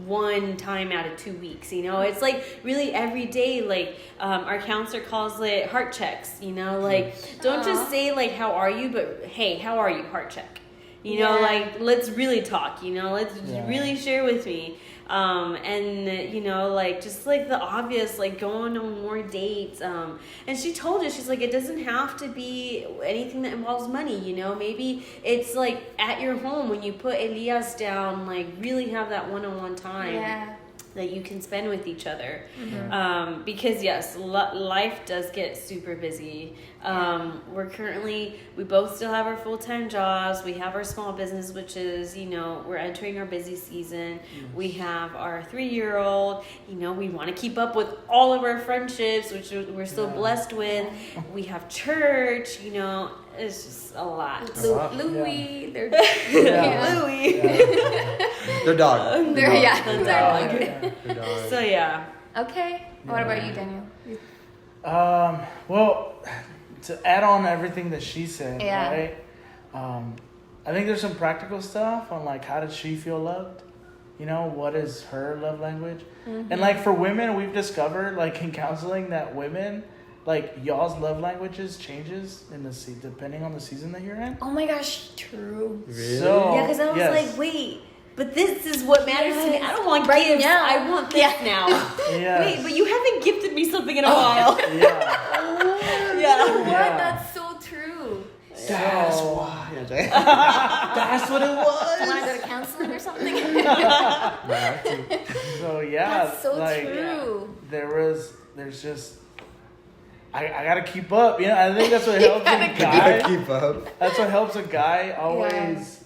S3: one time out of 2 weeks, It's like really every day, like our counselor calls it heart checks, like don't just say like, how are you? But hey, how are you? Heart check. Like let's really talk, let's really share with me. And like just like the obvious, like going on more dates. And she told us, she's like, it doesn't have to be anything that involves money, maybe it's like at your home when you put Elias down, like really have that one-on-one time that you can spend with each other. Because yes, life does get super busy. We both still have our full-time jobs. We have our small business, which is, we're entering our busy season. We have our 3-year-old, we want to keep up with all of our friendships, which we're still blessed with. We have church, it's just a lot.
S2: Louis, they're
S3: Louis.
S1: Their dog.
S2: Their dog.
S3: So
S2: Okay. What about you, Daniel?
S4: Well, to add on everything that she said, right? I think there's some practical stuff on like how does she feel loved? What is her love language? And like for women, we've discovered like in counseling that women, like y'all's love languages changes in the depending on the season that you're in.
S2: Oh my gosh, true.
S1: Really?
S4: So,
S3: because I was like, wait, but this is what matters to me. I don't want gifts.
S2: Now.
S3: I want this now. Wait, but you haven't gifted me something in a while.
S2: What? That's so true.
S1: That's why. That's what it was.
S2: Want to go to counseling or something?
S4: So
S2: That's so
S4: like,
S2: true.
S4: There's just I gotta keep up. I think that's what helps a guy.
S1: Keep up.
S4: That's what helps a guy always,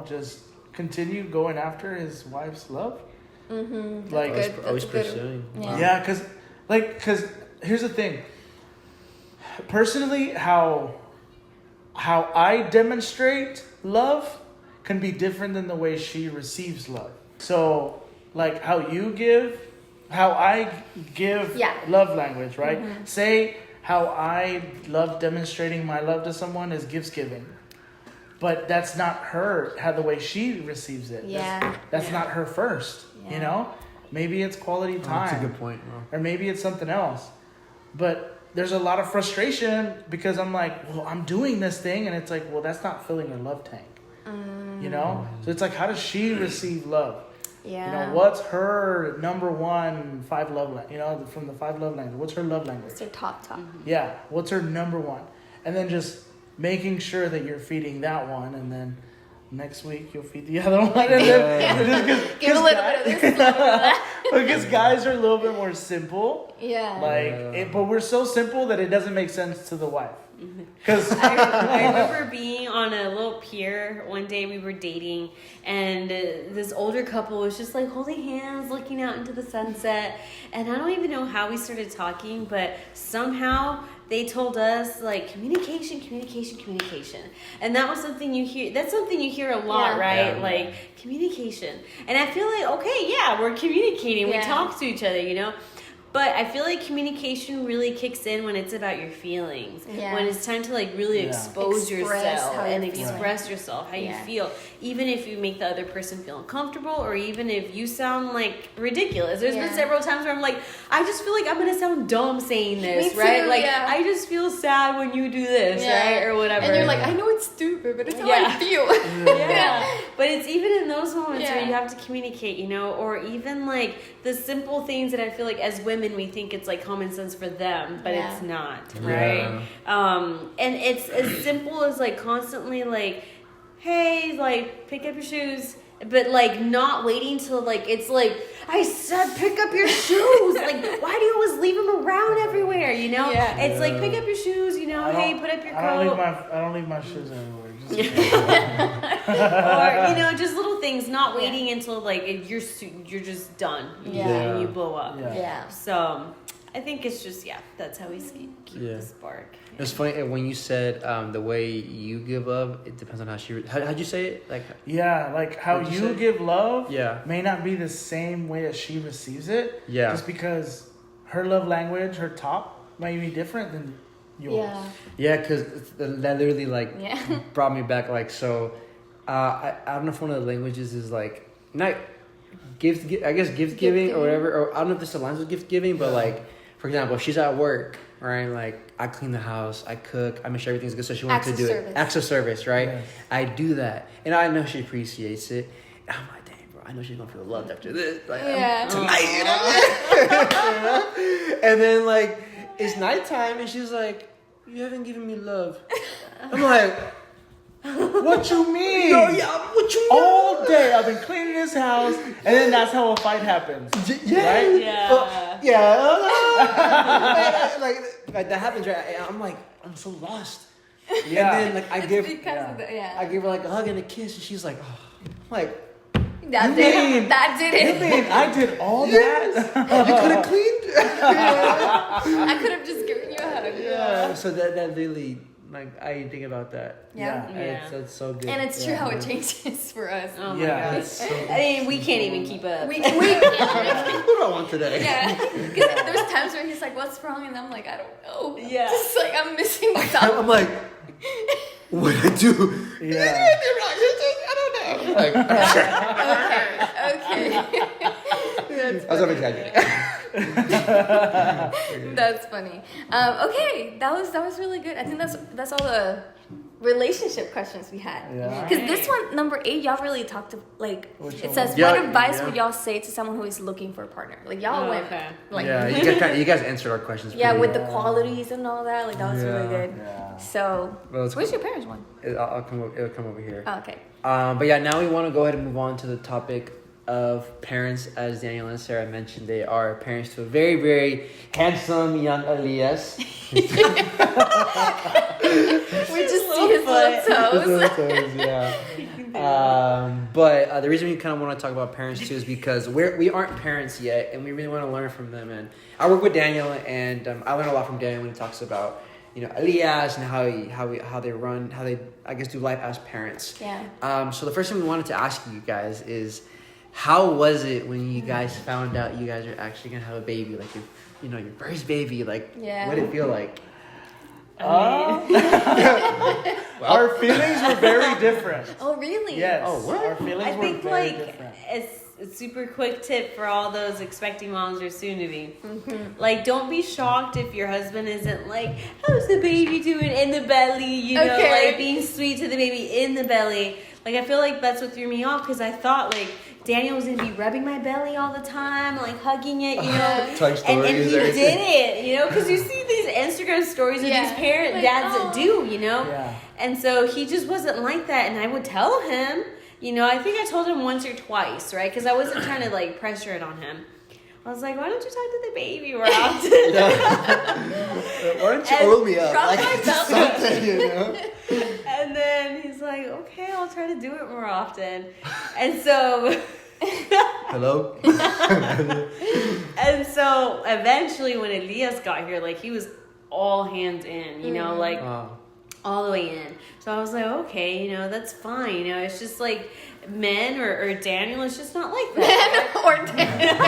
S4: just continue going after his wife's love. Like
S1: always pursuing.
S4: Yeah, because here's the thing. Personally, how I demonstrate love can be different than the way she receives love. So, like how I give love language, right? Say how I love demonstrating my love to someone is gifts giving. But that's not how the way she receives it.
S2: Yeah.
S4: That's not her first, Maybe it's quality time.
S1: That's a good point, bro. Or
S4: maybe it's something else. But there's a lot of frustration because I'm like, well, I'm doing this thing. And it's like, well, that's not filling her love tank. So it's like, how does she receive love?
S2: Yeah.
S4: What's her number one 5 love language? From the 5 love languages, what's her love language?
S2: It's her top.
S4: Yeah. What's her number one? And then just making sure that you're feeding that one, and then next week you'll feed the other one, and then just
S2: give a little bit of this.
S4: Because guys are a little bit more simple.
S2: Yeah.
S4: But we're so simple that it doesn't make sense to the wife. Because
S3: I remember being on a little pier one day. We were dating, and this older couple was just like holding hands, looking out into the sunset. And I don't even know how we started talking, but somehow they told us like communication, and that was something you hear. That's something you hear a lot, right? Yeah. Like communication, and I feel like we're communicating. We talk to each other, But I feel like communication really kicks in when it's about your feelings. Yeah. When it's time to like really expose yourself and express yourself, how you feel. Even if you make the other person feel uncomfortable, or even if you sound like ridiculous. There's been several times where I'm like, I just feel like I'm gonna sound dumb saying this, right? Like I just feel sad when you do this, right? Or whatever.
S2: And you're like, I know it's stupid, but it's how I feel.
S3: But it's even in those moments
S2: Yeah.
S3: where you have to communicate, you know, or even like the simple things that I feel like as women we think it's like common sense for them, but it's not, right? And it's as simple as like constantly like, hey, like pick up your shoes. But like not waiting till like it's like I said pick up your shoes. Like why do you always leave them around everywhere? You know, it's like pick up your shoes. You know, hey, put up your coat.
S4: I don't leave my shoes anywhere.
S3: Or you know, just little things. Not waiting until like you're just done. And you blow up. So I think it's just that's how we keep the spark.
S1: It's funny when you said the way you give love. It depends on how she. How'd you say it? Like
S4: like how you give love.
S1: May
S4: not be the same way as she receives it.
S1: Just
S4: because her love language, her top, might be different than yours.
S1: Because that literally brought me back. Like so, I don't know if one of the languages is like not gift. I guess gift giving or whatever. Or I don't know if this aligns with gift giving, but like for example, if she's at work. Right, like I clean the house, I cook, I make sure everything's good. So she wants to do it. Acts of service, right? Yes. I do that, and I know she appreciates it. And I'm like, dang, bro, I know she's gonna feel loved after this. Like tonight, you know. And then like it's nighttime, and she's like, "You haven't given me love." I'm like,
S4: "What you mean?"
S1: No, what you mean?
S4: All day I've been cleaning this house, and then that's how a fight happens.
S1: Right? Like that happens, right? I'm like, I'm so lost. And then like I give her like a hug and a kiss, and she's like, oh. I'm like,
S2: that did it.
S4: You mean I did all that?
S1: You could have cleaned.
S2: I could have just given you a hug.
S1: So that really. Like I think about that. It's so good.
S2: And it's true how it changes for us.
S3: Oh my god.
S1: So
S3: I mean, we can't even keep up.
S2: We can't even keep
S1: up. What do I want today?
S2: Because there's times where he's like, "What's wrong?" And I'm like, "I don't know." It's like I'm missing something.
S1: I'm like, what did I do? I don't know. Like, okay. I was exaggerating.
S2: That's funny. Okay, that was really good. I think that's all the relationship questions we had. Because this one, number 8, y'all really talked to it says, what advice would y'all say to someone who is looking for a partner? Like y'all went
S1: you guys answered our questions.
S2: With the qualities and all that. Like that was really good. So, where's your parents' one?
S1: It'll come over here.
S2: Oh, okay.
S1: But now we want to go ahead and move on to the topic of parents. As Daniel and Sara mentioned, they are parents to a very, very handsome young Elias.
S2: We just see his little toes.
S1: But the reason we kind of want to talk about parents too is because we aren't parents yet, and we really want to learn from them. And I work with Daniel, and I learn a lot from Daniel when he talks about Elias and how they run, how they do life as parents. So the first thing we wanted to ask you guys is, how was it when you guys found out you guys are actually gonna have a baby, like your first baby? Like, what did it feel like?
S4: Our feelings were very different.
S2: Oh, really?
S4: Yes.
S1: Oh, what?
S4: Our feelings were very different.
S3: It's a super quick tip for all those expecting moms or soon to be. Like, don't be shocked if your husband isn't like, how's the baby doing in the belly? Like being sweet to the baby in the belly. Like, I feel like that's what threw me off, because I thought like Daniel was gonna be rubbing my belly all the time, like hugging it, and he did it, because you see these Instagram stories of these parent dads that do, and so he just wasn't like that, and I would tell him, I think I told him once or twice, right, because I wasn't trying to like pressure it on him. I was like, why don't you talk to the baby more often?
S1: Why don't you oil me up?
S2: Like
S1: something,
S3: And then he's like, okay, I'll try to do it more often. And so...
S1: Hello?
S3: And so eventually when Elias got here, like he was all hands in, all the way in. So I was like, okay, that's fine. It's just like men or Daniel is just not like that.
S2: Men or Daniel.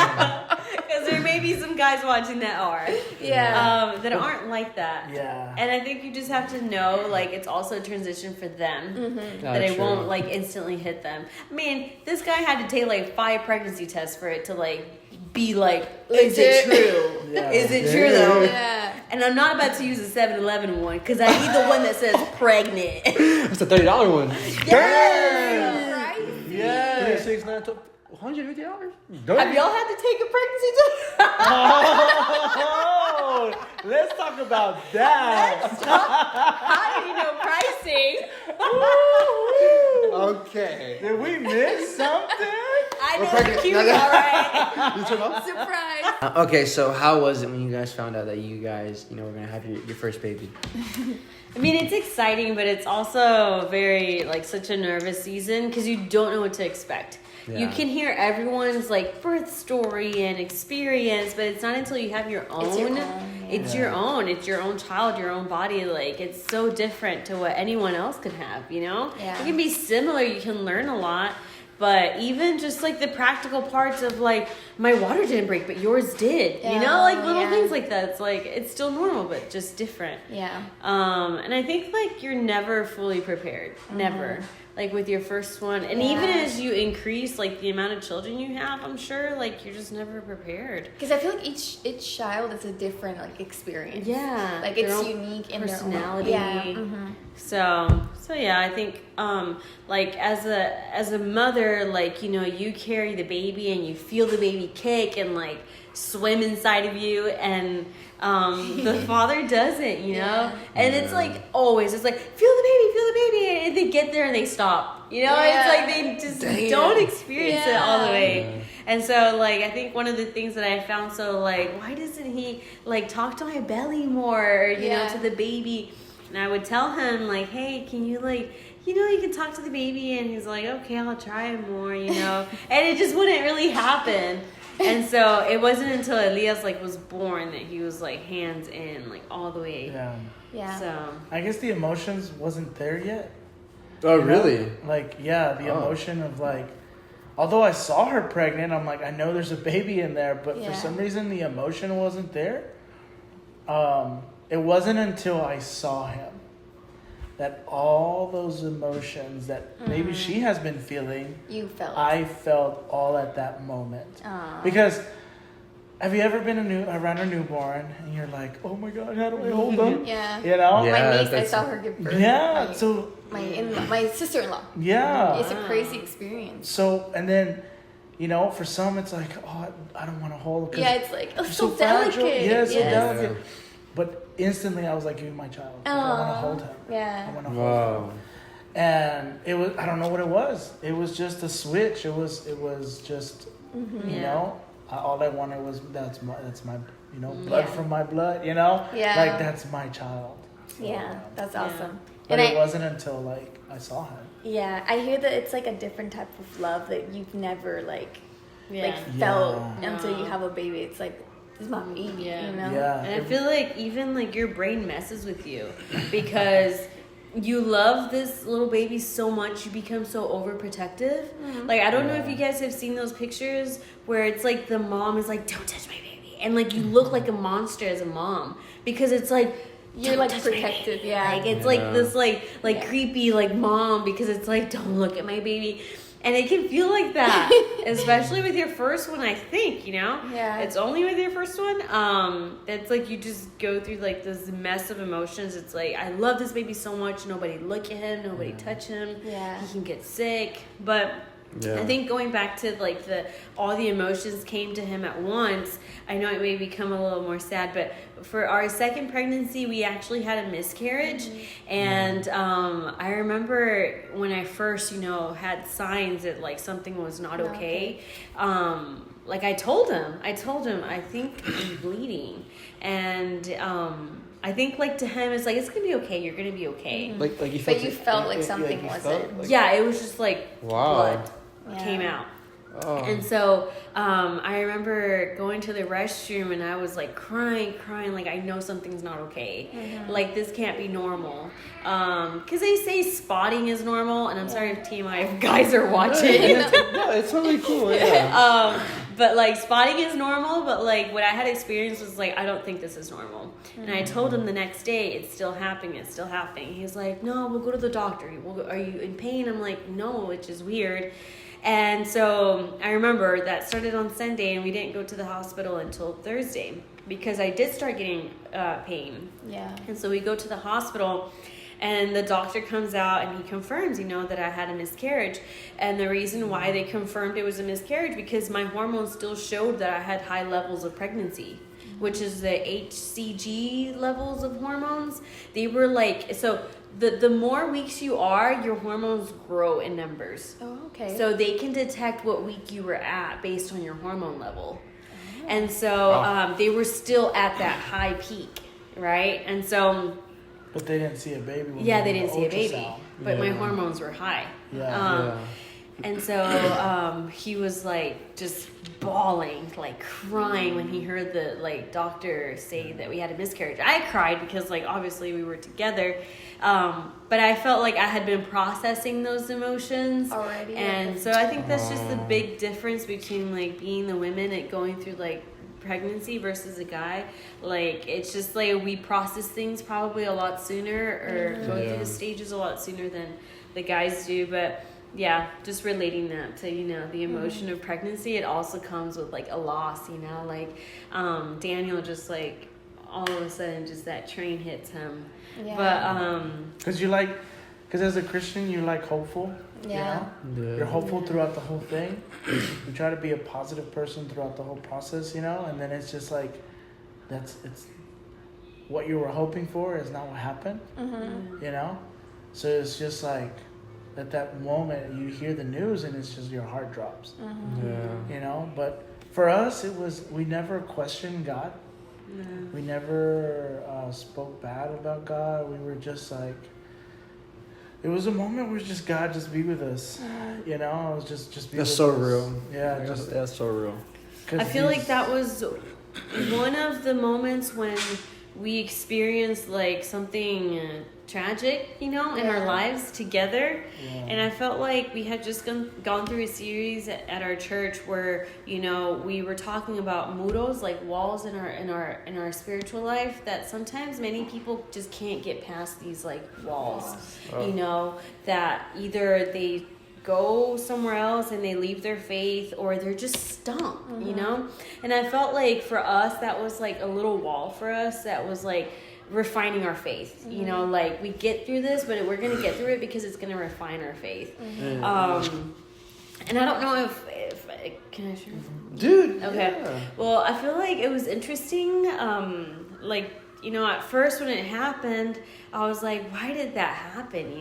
S3: Because there may be some guys watching that are. That aren't like that. And I think you just have to know, like, it's also a transition for them. That it won't, like, instantly hit them. I mean, this guy had to take, like, 5 pregnancy tests for it to, like, be like, is it true? Is it true, though? And I'm not about to use a 7-Eleven one, because I need the one that says pregnant.
S1: It's a $30 one.
S3: Yes!
S4: Yes.
S1: 3, 6, 9, 12, $150.
S2: Have y'all had to take a pregnancy test?
S4: Oh, let's talk about that.
S2: How do you know pricing?
S1: Okay.
S4: Did we miss something?
S2: I
S1: We're
S2: know
S1: pregnant.
S2: the cue, all right.
S1: You turn off?
S2: Surprise.
S1: Okay, so how was it when you guys found out that you guys, were gonna have your first baby?
S3: I mean, it's exciting, but it's also very, like, such a nervous season because you don't know what to expect.
S1: Yeah.
S3: You can hear everyone's, like, birth story and experience, but it's not until you have your own.
S2: It's your own,
S3: It's
S1: yeah.
S3: your own. It's your own child, your own body. Like, it's so different to what anyone else could have, you know?
S2: Yeah.
S3: It can be similar. You can learn a lot. But even just, like, the practical parts of, like, my water didn't break, but yours did. You know? Like, little things like that. It's, like, it's still normal, but just different.
S2: Yeah.
S3: And I think, like, you're never fully prepared. Never. Like, with your first one. And even as you increase, like, the amount of children you have, I'm sure, like, you're just never prepared.
S2: Because I feel like each child is a different, like, experience.
S3: Yeah.
S2: Like,
S3: their
S2: it's
S3: own
S2: unique in
S3: personality.
S2: their own. Yeah. Mm-hmm.
S3: So yeah, I think, like, as a mother, like, you carry the baby and you feel the baby kick and, like, swim inside of you, and the father doesn't, and it's like always, it's like, feel the baby, and they get there and they stop, it's like they just don't experience it all the way. And so, like, I think one of the things that I found, so, like, why doesn't he, like, talk to my belly more, you know, to the baby? And I would tell him, like, hey, can you, like, you can talk to the baby? And he's like, okay, I'll try more, and it just wouldn't really happen. And so it wasn't until Elias, like, was born that he was, like, hands in, like, all the way.
S2: Yeah.
S3: So
S4: I guess the emotions wasn't there yet.
S1: Oh, really?
S4: Like, the emotion of, like, although I saw her pregnant, I'm like, I know there's a baby in there, but for some reason the emotion wasn't there. It wasn't until I saw him that all those emotions that maybe she has been feeling, I felt all at that moment.
S2: Aww.
S4: Because have you ever been around a newborn and you're like, oh my God, how do I hold them?
S2: Yeah.
S1: Yeah,
S2: my niece, I saw her give birth.
S4: Yeah,
S2: My sister-in-law.
S4: Yeah.
S2: It's a crazy experience.
S4: So, and then, for some it's like, oh, I don't want to hold.
S2: Yeah, it's like, oh,
S4: so
S2: so
S4: fragile.
S2: delicate.
S4: Yeah, so
S2: Yes.
S4: delicate. But instantly I was like, you're my child. Like, I want to hold him.
S2: Yeah.
S4: I want to hold him. And it was, I don't know what it was. It was just a switch. It was just, all I wanted was, that's my, blood from my blood,
S2: Yeah.
S4: Like, that's my child. So,
S2: Yeah, that's awesome.
S4: But
S2: And
S4: it wasn't until, like, I saw him.
S2: Yeah, I hear that it's like a different type of love that you've never felt until you have a baby. It's like, this is my baby,
S4: Yeah.
S3: And I feel like even, like, your brain messes with you because you love this little baby so much, you become so overprotective. Like, I don't know if you guys have seen those pictures where it's like the mom is like, don't touch my baby, and, like, you look like a monster as a mom because it's like,
S2: you're like protective.
S3: Like, it's like this like creepy, like, mom, because it's like, don't look at my baby. And it can feel like that, especially with your first one, I think,
S2: Yeah.
S3: It's only with your first one. It's like you just go through, like, this mess of emotions. It's like, I love this baby so much. Nobody look at him. Nobody touch him.
S2: Yeah.
S3: He can get sick. But I think going back to, like, all the emotions came to him at once. I know it may become a little more sad, but for our second pregnancy, we actually had a miscarriage. And I remember when I first, had signs that, like, something was not okay. Like, I told him, I think I'm bleeding. And I think, like, to him, it's like, it's gonna be okay. You're gonna be okay.
S1: Like you felt.
S2: But you felt like something wasn't.
S3: It was just like blood came out.
S1: Oh.
S3: And so I remember going to the restroom and I was, like, crying, like, I know something's not okay. Like, this can't be normal. Because they say spotting is normal, and I'm sorry if TMI if guys are watching.
S1: No, it's totally cool. Yeah.
S3: But, like, spotting is normal, but, like, what I had experienced was, like, I don't think this is normal. And I told him the next day, it's still happening. He's like, no, we'll go to the doctor. Are you in pain? I'm like, no, which is weird. And so I remember that started on Sunday, and we didn't go to the hospital until Thursday because I did start getting pain.
S2: Yeah.
S3: And so we go to the hospital, And the doctor comes out and he confirms, that I had a miscarriage. And the reason why they confirmed it was a miscarriage because my hormones still showed that I had high levels of pregnancy, which is the HCG levels of hormones. They were like, so the more weeks you are, your hormones grow in numbers.
S2: Oh, okay.
S3: So they can detect what week you were at based on your hormone level. And so they were still at that high peak, right? And so...
S4: But they didn't see a baby. When
S3: they didn't see a baby. But my hormones were high. And so he was like just bawling, like crying when he heard the doctor say that we had a miscarriage. I cried because obviously we were together. But I felt like I had been processing those emotions
S2: already.
S3: And so I think that's just the big difference between being the women and going through pregnancy versus a guy. It's just we process things probably a lot sooner or go through the stages a lot sooner than the guys do. But yeah, just relating that to the emotion of pregnancy, it also comes with a loss. Daniel just all of a sudden just that train hits him. But
S4: because as a Christian you're hopeful. You're hopeful throughout the whole thing. You try to be a positive person throughout the whole process, and then it's just it's what you were hoping for is not what happened. So it's just at that moment you hear the news and it's just your heart drops. But for us we never questioned God. We never spoke bad about God. We were just it was a moment where just God just be with us. It was just be
S1: that's
S4: with
S1: so
S4: us.
S1: real.
S4: Yeah,
S1: that's so real.
S3: I feel like that was one of the moments when we experienced something tragic, in our lives together. And I felt like we had just gone through a series at our church where we were talking about muros, walls in our spiritual life, that sometimes many people just can't get past these walls. That either they go somewhere else and they leave their faith, or they're just stuck. And I felt like for us that was a little wall for us that was refining our faith. We get through this, but we're gonna get through it because it's gonna refine our faith. And I don't know if can I share?
S1: Dude.
S3: Okay.
S1: Yeah.
S3: Well, I feel like it was interesting. At first when it happened, I was like, why did that happen?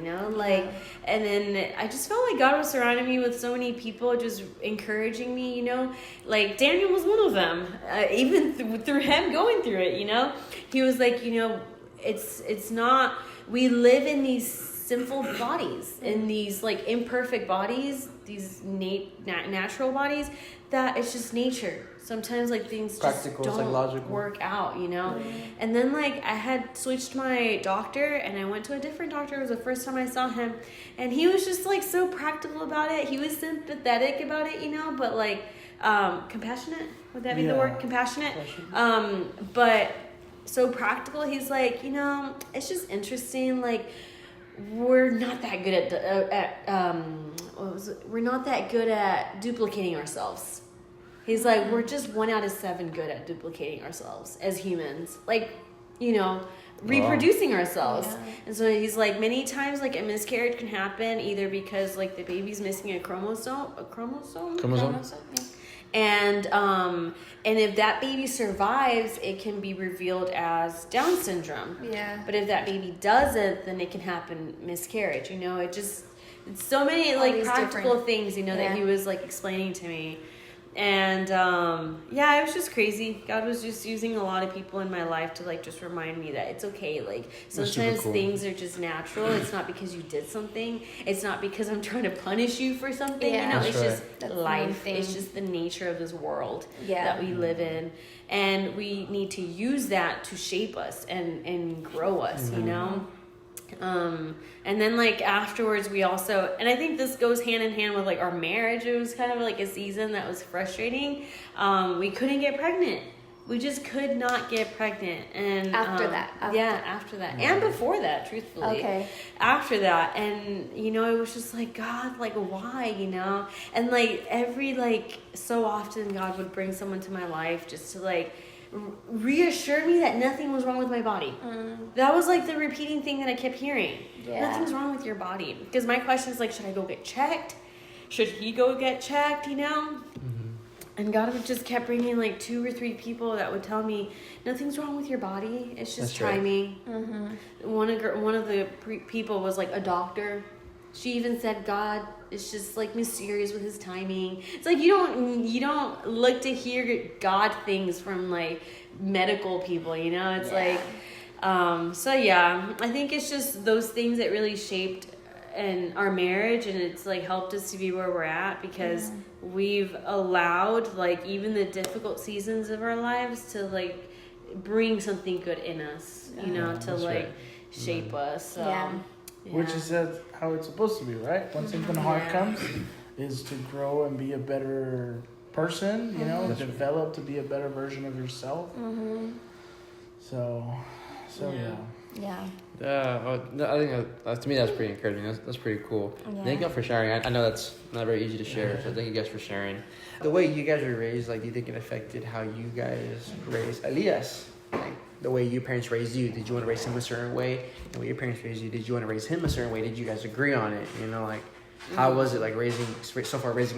S3: And then I just felt like God was surrounding me with so many people just encouraging me, Daniel was one of them. Even through him going through it, he was like, it's not, we live in these sinful bodies, in these imperfect bodies, these natural bodies, that it's just nature. Sometimes things
S1: practical,
S3: just don't
S1: logical.
S3: work out, And then I had switched my doctor and I went to a different doctor. It was the first time I saw him, and he was just so practical about it. He was sympathetic about it, but compassionate. Would that be the word? Compassionate. But so practical. He's it's just interesting. We're not that good we're not that good at duplicating ourselves. He's we're just 1 out of 7 good at duplicating ourselves as humans. Reproducing ourselves. Yeah. And so he's many times a miscarriage can happen either because the baby's missing a chromosome. Yeah. And if that baby survives, it can be revealed as Down syndrome.
S2: Yeah.
S3: But if that baby doesn't, then it can happen miscarriage. It's so many practical things, that he was explaining to me. And it was just crazy. God was just using a lot of people in my life to just remind me that it's okay. Sometimes cool. Things are just natural. It's not because you did something. It's not because I'm trying to punish you for something. It's just life. It's just the nature of this world that we live in, and we need to use that to shape us and grow us. And then afterwards we also, and I think this goes hand in hand with our marriage. It was kind of a season that was frustrating. We couldn't get pregnant. We just could not get pregnant. And after that. And before that, truthfully.
S2: Okay.
S3: After that. And it was just God, why, and every so often God would bring someone to my life just to reassured me that nothing was wrong with my body. That was like the repeating thing that I kept hearing.
S2: Yeah.
S3: Nothing's wrong with your body. Because my question is like, should I go get checked? Should he go get checked, you know? And God just kept bringing like 2 or 3 people that would tell me, nothing's wrong with your body. It's just timing. One of the people was like a doctor. She even said God is just like mysterious with his timing. It's like you don't look to hear God things from like medical people, you know? It's like so yeah, I think it's just those things that really shaped and our marriage, and it's like helped us to be where we're at because we've allowed like even the difficult seasons of our lives to like bring something good in us, you know, to like shape us. So, yeah.
S4: Which is how it's supposed to be, right? When something hard comes, is to grow and be a better person, you know, develop to be a better version of yourself. So yeah.
S2: Yeah.
S1: I think to me that's pretty encouraging. That's pretty cool. Yeah. Thank you for sharing. I know that's not very easy to share, so thank you guys for sharing. The way you guys were raised, like, do you think it affected how you guys raised Elias? Like, the way your parents raised you, did you want to raise him a certain way? The way your parents raised you, did you want to raise him a certain way? Did you guys agree on it? You know, like, how was it like raising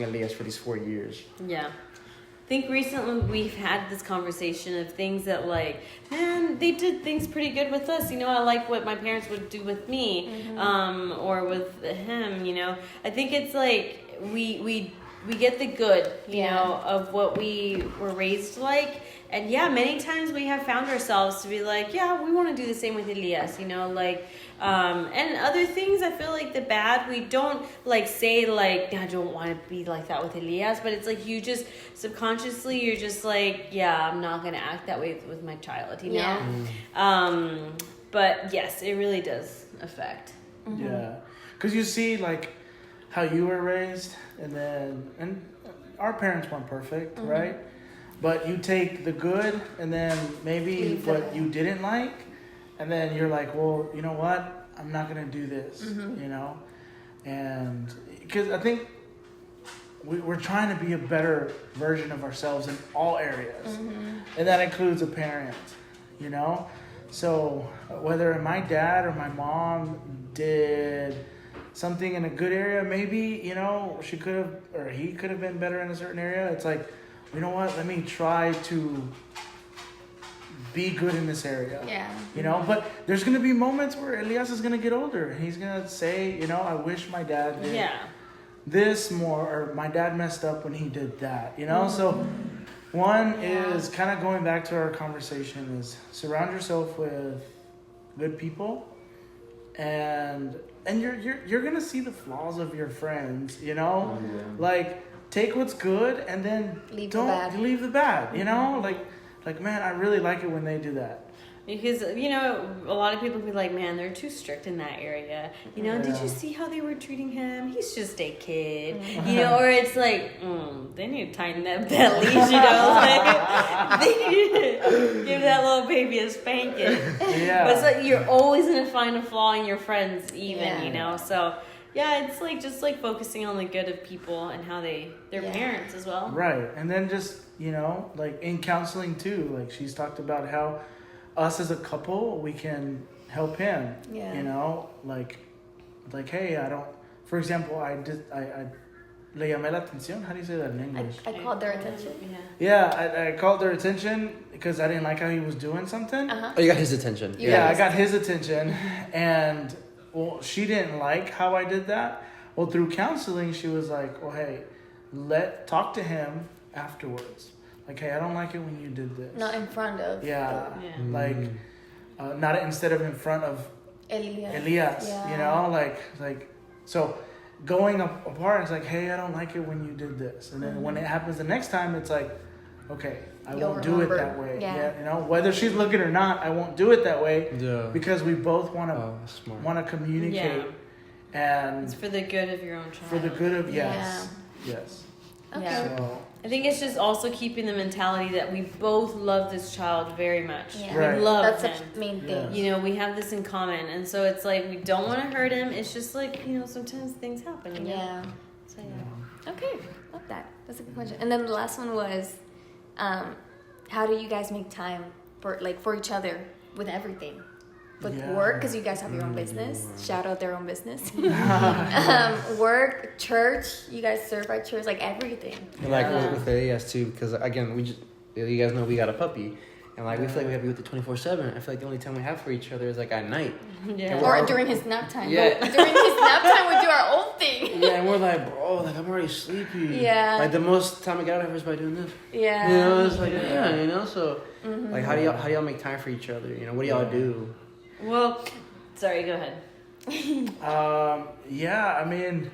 S1: Elias for these 4 years?
S3: Yeah. I think recently we've had this conversation of things that like, man, they did things pretty good with us. You know, I like what my parents would do with me, or with him, you know. I think it's like we get the good, you know, of what we were raised like. And yeah, many times we have found ourselves to be like, yeah, we want to do the same with Elias, you know, like, and other things, I feel like the bad, we don't like say like, I don't want to be like that with Elias, but it's like you just subconsciously, you're just like, yeah, I'm not going to act that way with my child, you know? But yes, it really does affect.
S4: Yeah. Because you see like how you were raised and our parents weren't perfect, right? But you take the good and then maybe what you didn't like, and then you're like, well, you know what? I'm not going to do this, you know? And because I think we're trying to be a better version of ourselves in all areas. And that includes a parent, you know? So whether my dad or my mom did something in a good area, maybe, you know, he could have been better in a certain area. It's like, you know what, let me try to be good in this area. Yeah. You know, but there's going to be moments where Elias is going to get older. And he's going to say, you know, I wish my dad did this more, or my dad messed up when he did that, you know? So one is kind of going back to our conversation is surround yourself with good people, and you're going to see the flaws of your friends, you know? Like, take what's good and then leave the bad, you know? Like, man, I really like it when they do that.
S3: Because, you know, a lot of people be like, man, they're too strict in that area. You know, did you see how they were treating him? He's just a kid. You know, or it's like, they need to tighten up that leash, you know? Like, they need to give that little baby a spanking. Yeah. But it's like, you're always going to find a flaw in your friends even, you know? So, yeah, it's like just like focusing on the good of people and how their parents as well.
S4: Right. And then just, you know, like in counseling too, like she's talked about how us as a couple, we can help him. Yeah. You know, like hey, for example, I le llamé la atención. How do you say that in English?
S2: I called their attention.
S4: Yeah, I called their attention because I didn't like how he was doing something.
S1: Oh, you got his attention.
S4: Yeah, I got his attention, and well, she didn't like how I did that. Well, through counseling, she was like, well, hey, talk to him afterwards. Like, hey, I don't like it when you did this.
S2: Not in front of.
S4: Yeah. Like, not instead of in front of Elias. You know, like, so going apart, it's like, hey, I don't like it when you did this. And then when it happens the next time, it's like, okay, I won't do it that way. Yeah. You know, whether she's looking or not, I won't do it that way. Yeah. Because we both want to communicate. Yeah. And
S3: it's for the good of your own child.
S4: For the good of yes.
S2: Okay.
S4: So,
S3: I think it's just also keeping the mentality that we both love this child very much.
S2: Yeah.
S4: Right.
S3: We love him.
S2: That's the main thing.
S4: Yes.
S3: You know, we have this in common. And so it's like, we don't want to hurt him. It's just like, you know, sometimes things happen. You know?
S2: Yeah. So, yeah. Okay. Love that. That's a good question. And then the last one was, how do you guys make time for each other with everything? With
S4: Yeah.
S2: work, because you guys have your own business. Shout out their own business. Work, church. You guys serve at church, like everything.
S1: And like with Elias too, because again, you guys know we got a puppy, and like we feel like we have to be with it 24/7. I feel like the only time we have for each other is like at night.
S3: Yeah.
S2: Or during his nap time.
S1: Yeah.
S2: But during his nap time, we do our own thing.
S1: Yeah, and we're like, bro, like I'm already sleepy.
S2: Yeah.
S1: Like the most time I get out of it is by doing this.
S2: Yeah.
S1: You know, it's like you know. So like, how do y'all make time for each other? You know, what do y'all do?
S3: Well, sorry, go ahead.
S4: Yeah, I mean,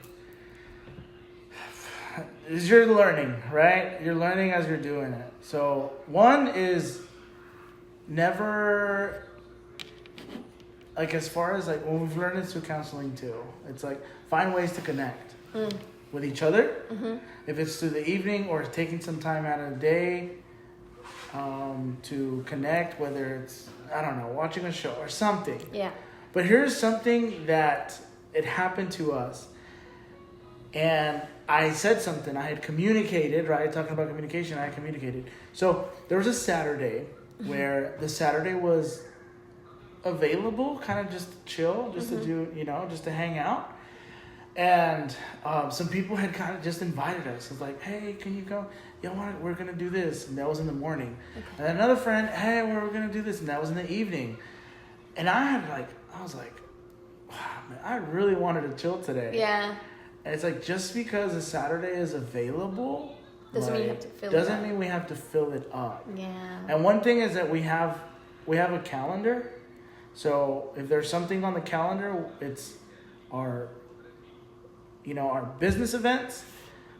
S4: you're learning, right? You're learning as you're doing it. So one is never, like, as far as like, when we've learned this through counseling too, it's like find ways to connect with each other. If it's through the evening or taking some time out of the day to connect, whether it's, I don't know, watching a show or something.
S2: Yeah.
S4: But here's something that it happened to us. And I said something. I had communicated, right? Talking about communication, I communicated. So there was a Saturday where the Saturday was available, kind of just chill, just to do, just to hang out. And some people had kind of just invited us. It's like, hey, can you go? We're going to do this. And that was in the morning. Okay. And another friend, hey, we're going to do this. And that was in the evening. And I was like, wow, man, I really wanted to chill today.
S2: Yeah.
S4: And it's like, just because a Saturday is available
S2: doesn't mean you have to fill
S4: doesn't mean we have to fill it up.
S2: Yeah.
S4: And one thing is that we have a calendar. So if there's something on the calendar, it's our business events,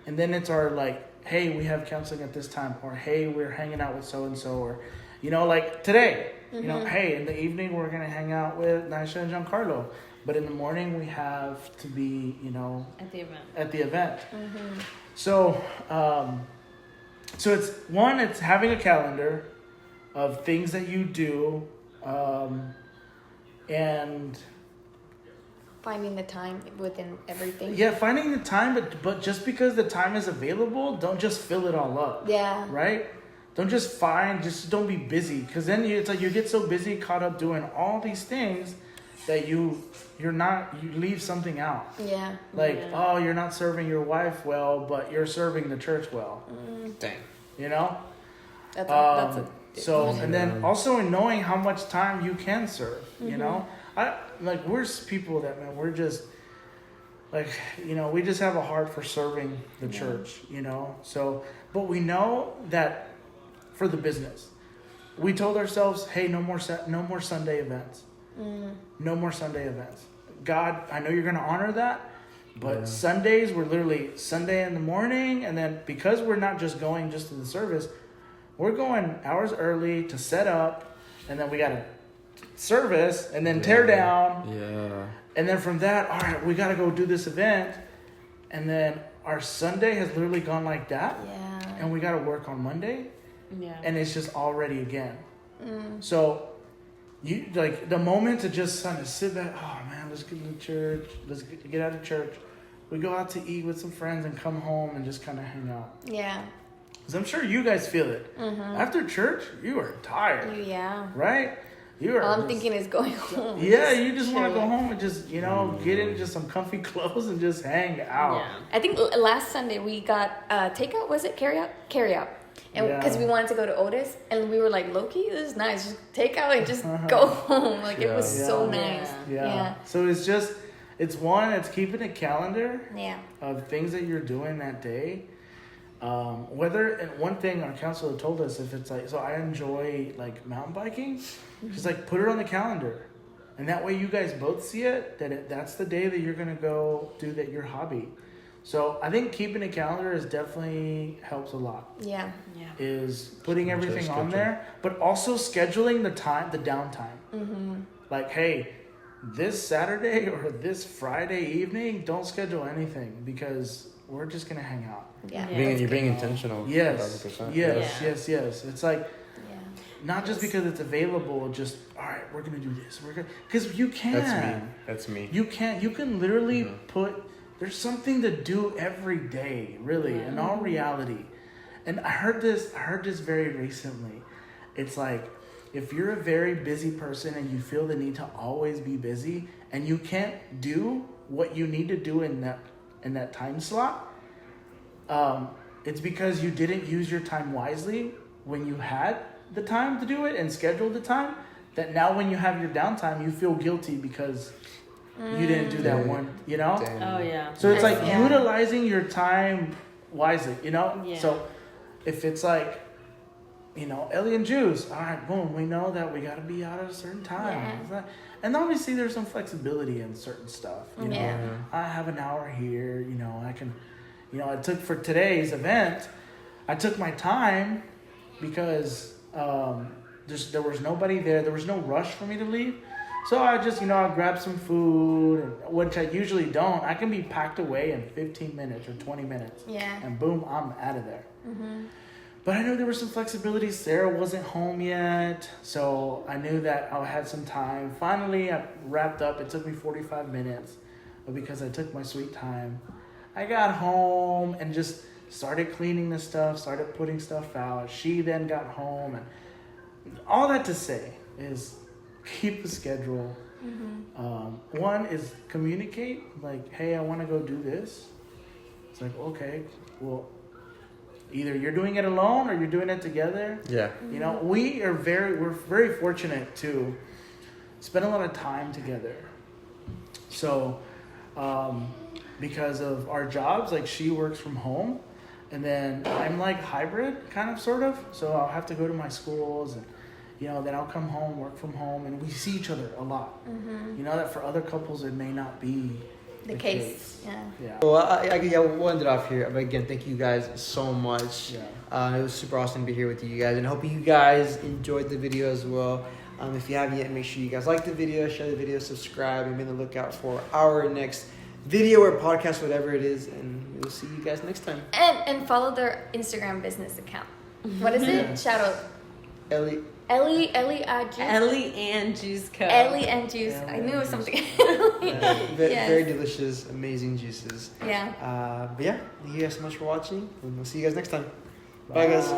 S4: and then it's our like, hey, we have counseling at this time, or hey, we're hanging out with so and so, or like today, hey, in the evening we're gonna hang out with Naisha and Giancarlo, but in the morning we have to be at the event. So it's having a calendar of things that you do, and
S2: finding the time within everything.
S4: Yeah, finding the time, but just because the time is available, don't just fill it all up.
S2: Yeah.
S4: Right? Don't just don't be busy, because then it's like you get so busy, caught up doing all these things that you leave something out.
S2: Yeah.
S4: Like, oh, you're not serving your wife well, but you're serving the church well.
S1: Dang.
S2: That's a
S4: so, and then also in knowing how much time you can serve, we're people that, man, we're just like, we just have a heart for serving the church, so, but we know that for the business, we told ourselves, hey, no more Sunday events. No more Sunday events. God, I know you're going to honor that, but Sundays, we're literally Sunday in the morning, and then because we're not just going just to the service, we're going hours early to set up, and then we got to service, and then tear down.
S1: Yeah.
S4: And then from that, all right, we got to go do this event. And then our Sunday has literally gone like that.
S2: Yeah.
S4: And we got to work on Monday.
S3: Yeah.
S4: And it's just already again. So you like the moment to just kind of sit back, oh man, let's get to church. Let's get out of church. We go out to eat with some friends and come home and just kind of hang out.
S2: Yeah.
S4: Because I'm sure you guys feel it. After church, you are tired.
S2: Yeah.
S4: Right? You are.
S2: All I'm thinking is going home.
S4: Yeah, you just want to go home and just, get into some comfy clothes and just hang out.
S2: Yeah. I think last Sunday we got takeout. Was it carry out? And because we wanted to go to Otis, and we were like, Loki, this is nice. Just take out and just go home. Like it was so nice.
S4: Yeah. So it's keeping a calendar of things that you're doing that day. And one thing our counselor told us, if it's like, so I enjoy like mountain biking, she's like, put it on the calendar, and that way you guys both see it, that's the day that you're gonna go do your hobby. So I think keeping a calendar definitely helps a lot.
S2: Yeah.
S4: Is putting everything on there, but also scheduling the downtime. Like, hey, this Saturday or this Friday evening, don't schedule anything because we're just gonna hang out.
S2: Yeah.
S1: You're being intentional.
S4: Yes.
S1: 1,000%.
S4: Yes. It's like not just because it's available. Just all right, we're gonna do this. Because you can.
S1: That's me.
S4: You can literally put. There's something to do every day, really, in all reality. And I heard this very recently. it's like, if you're a very busy person and you feel the need to always be busy and you can't do what you need to do in that time slot, it's because you didn't use your time wisely when you had the time to do it and scheduled the time, that now when you have your downtime, you feel guilty because you didn't do that one, you know?
S3: Oh, yeah.
S4: So it's like utilizing your time wisely, you know?
S3: Yeah.
S4: So if it's like, you know, Ellie and Juice, all right, boom, we know that we got to be out at a certain time.
S2: Yeah.
S4: And obviously there's some flexibility in certain stuff, you know?
S2: Yeah.
S4: I have an hour here, you know, I can, you know, I took for today's event, I took my time because there was nobody there. There was no rush for me to leave. So I just, you know, I grabbed some food, which I usually don't. I can be packed away in 15 minutes or 20 minutes.
S2: Yeah.
S4: And boom, I'm out of there.
S2: Mm-hmm.
S4: But I knew there was some flexibility. Sarah wasn't home yet. So I knew that I had some time. Finally, I wrapped up. It took me 45 minutes. But because I took my sweet time, I got home and just started cleaning the stuff, started putting stuff out. She then got home. And all that to say is keep the schedule.
S2: Mm-hmm.
S4: One is communicate, like, hey, I want to go do this. It's like, okay, well, either you're doing it alone or you're doing it together.
S1: Yeah.
S4: You know, we're very fortunate to spend a lot of time together. So, because of our jobs, like she works from home, and then I'm like hybrid, kind of, sort of. So I'll have to go to my schools, and you know, then I'll come home, work from home, and we see each other a lot.
S2: Mm-hmm.
S4: You know that for other couples it may not be
S2: The case. Yeah.
S4: Yeah.
S1: Well, we'll end it off here. But again, thank you guys so much.
S4: Yeah.
S1: It was super awesome to be here with you guys, and I hope you guys enjoyed the video as well. If you haven't yet, make sure you guys like the video, share the video, subscribe, and be on the lookout for our next video or podcast, whatever it is, and we'll see you guys next time.
S2: And follow their Instagram business account. What is it? Shout out.
S1: Ellie.
S2: Ellie
S3: and Juice Co.
S2: Ellie and Juice.
S4: Ellie
S2: I knew it was
S4: and
S2: something.
S1: Very, very delicious, amazing juices.
S2: Yeah.
S1: But yeah, thank you guys so much for watching, and we'll see you guys next time. Bye guys.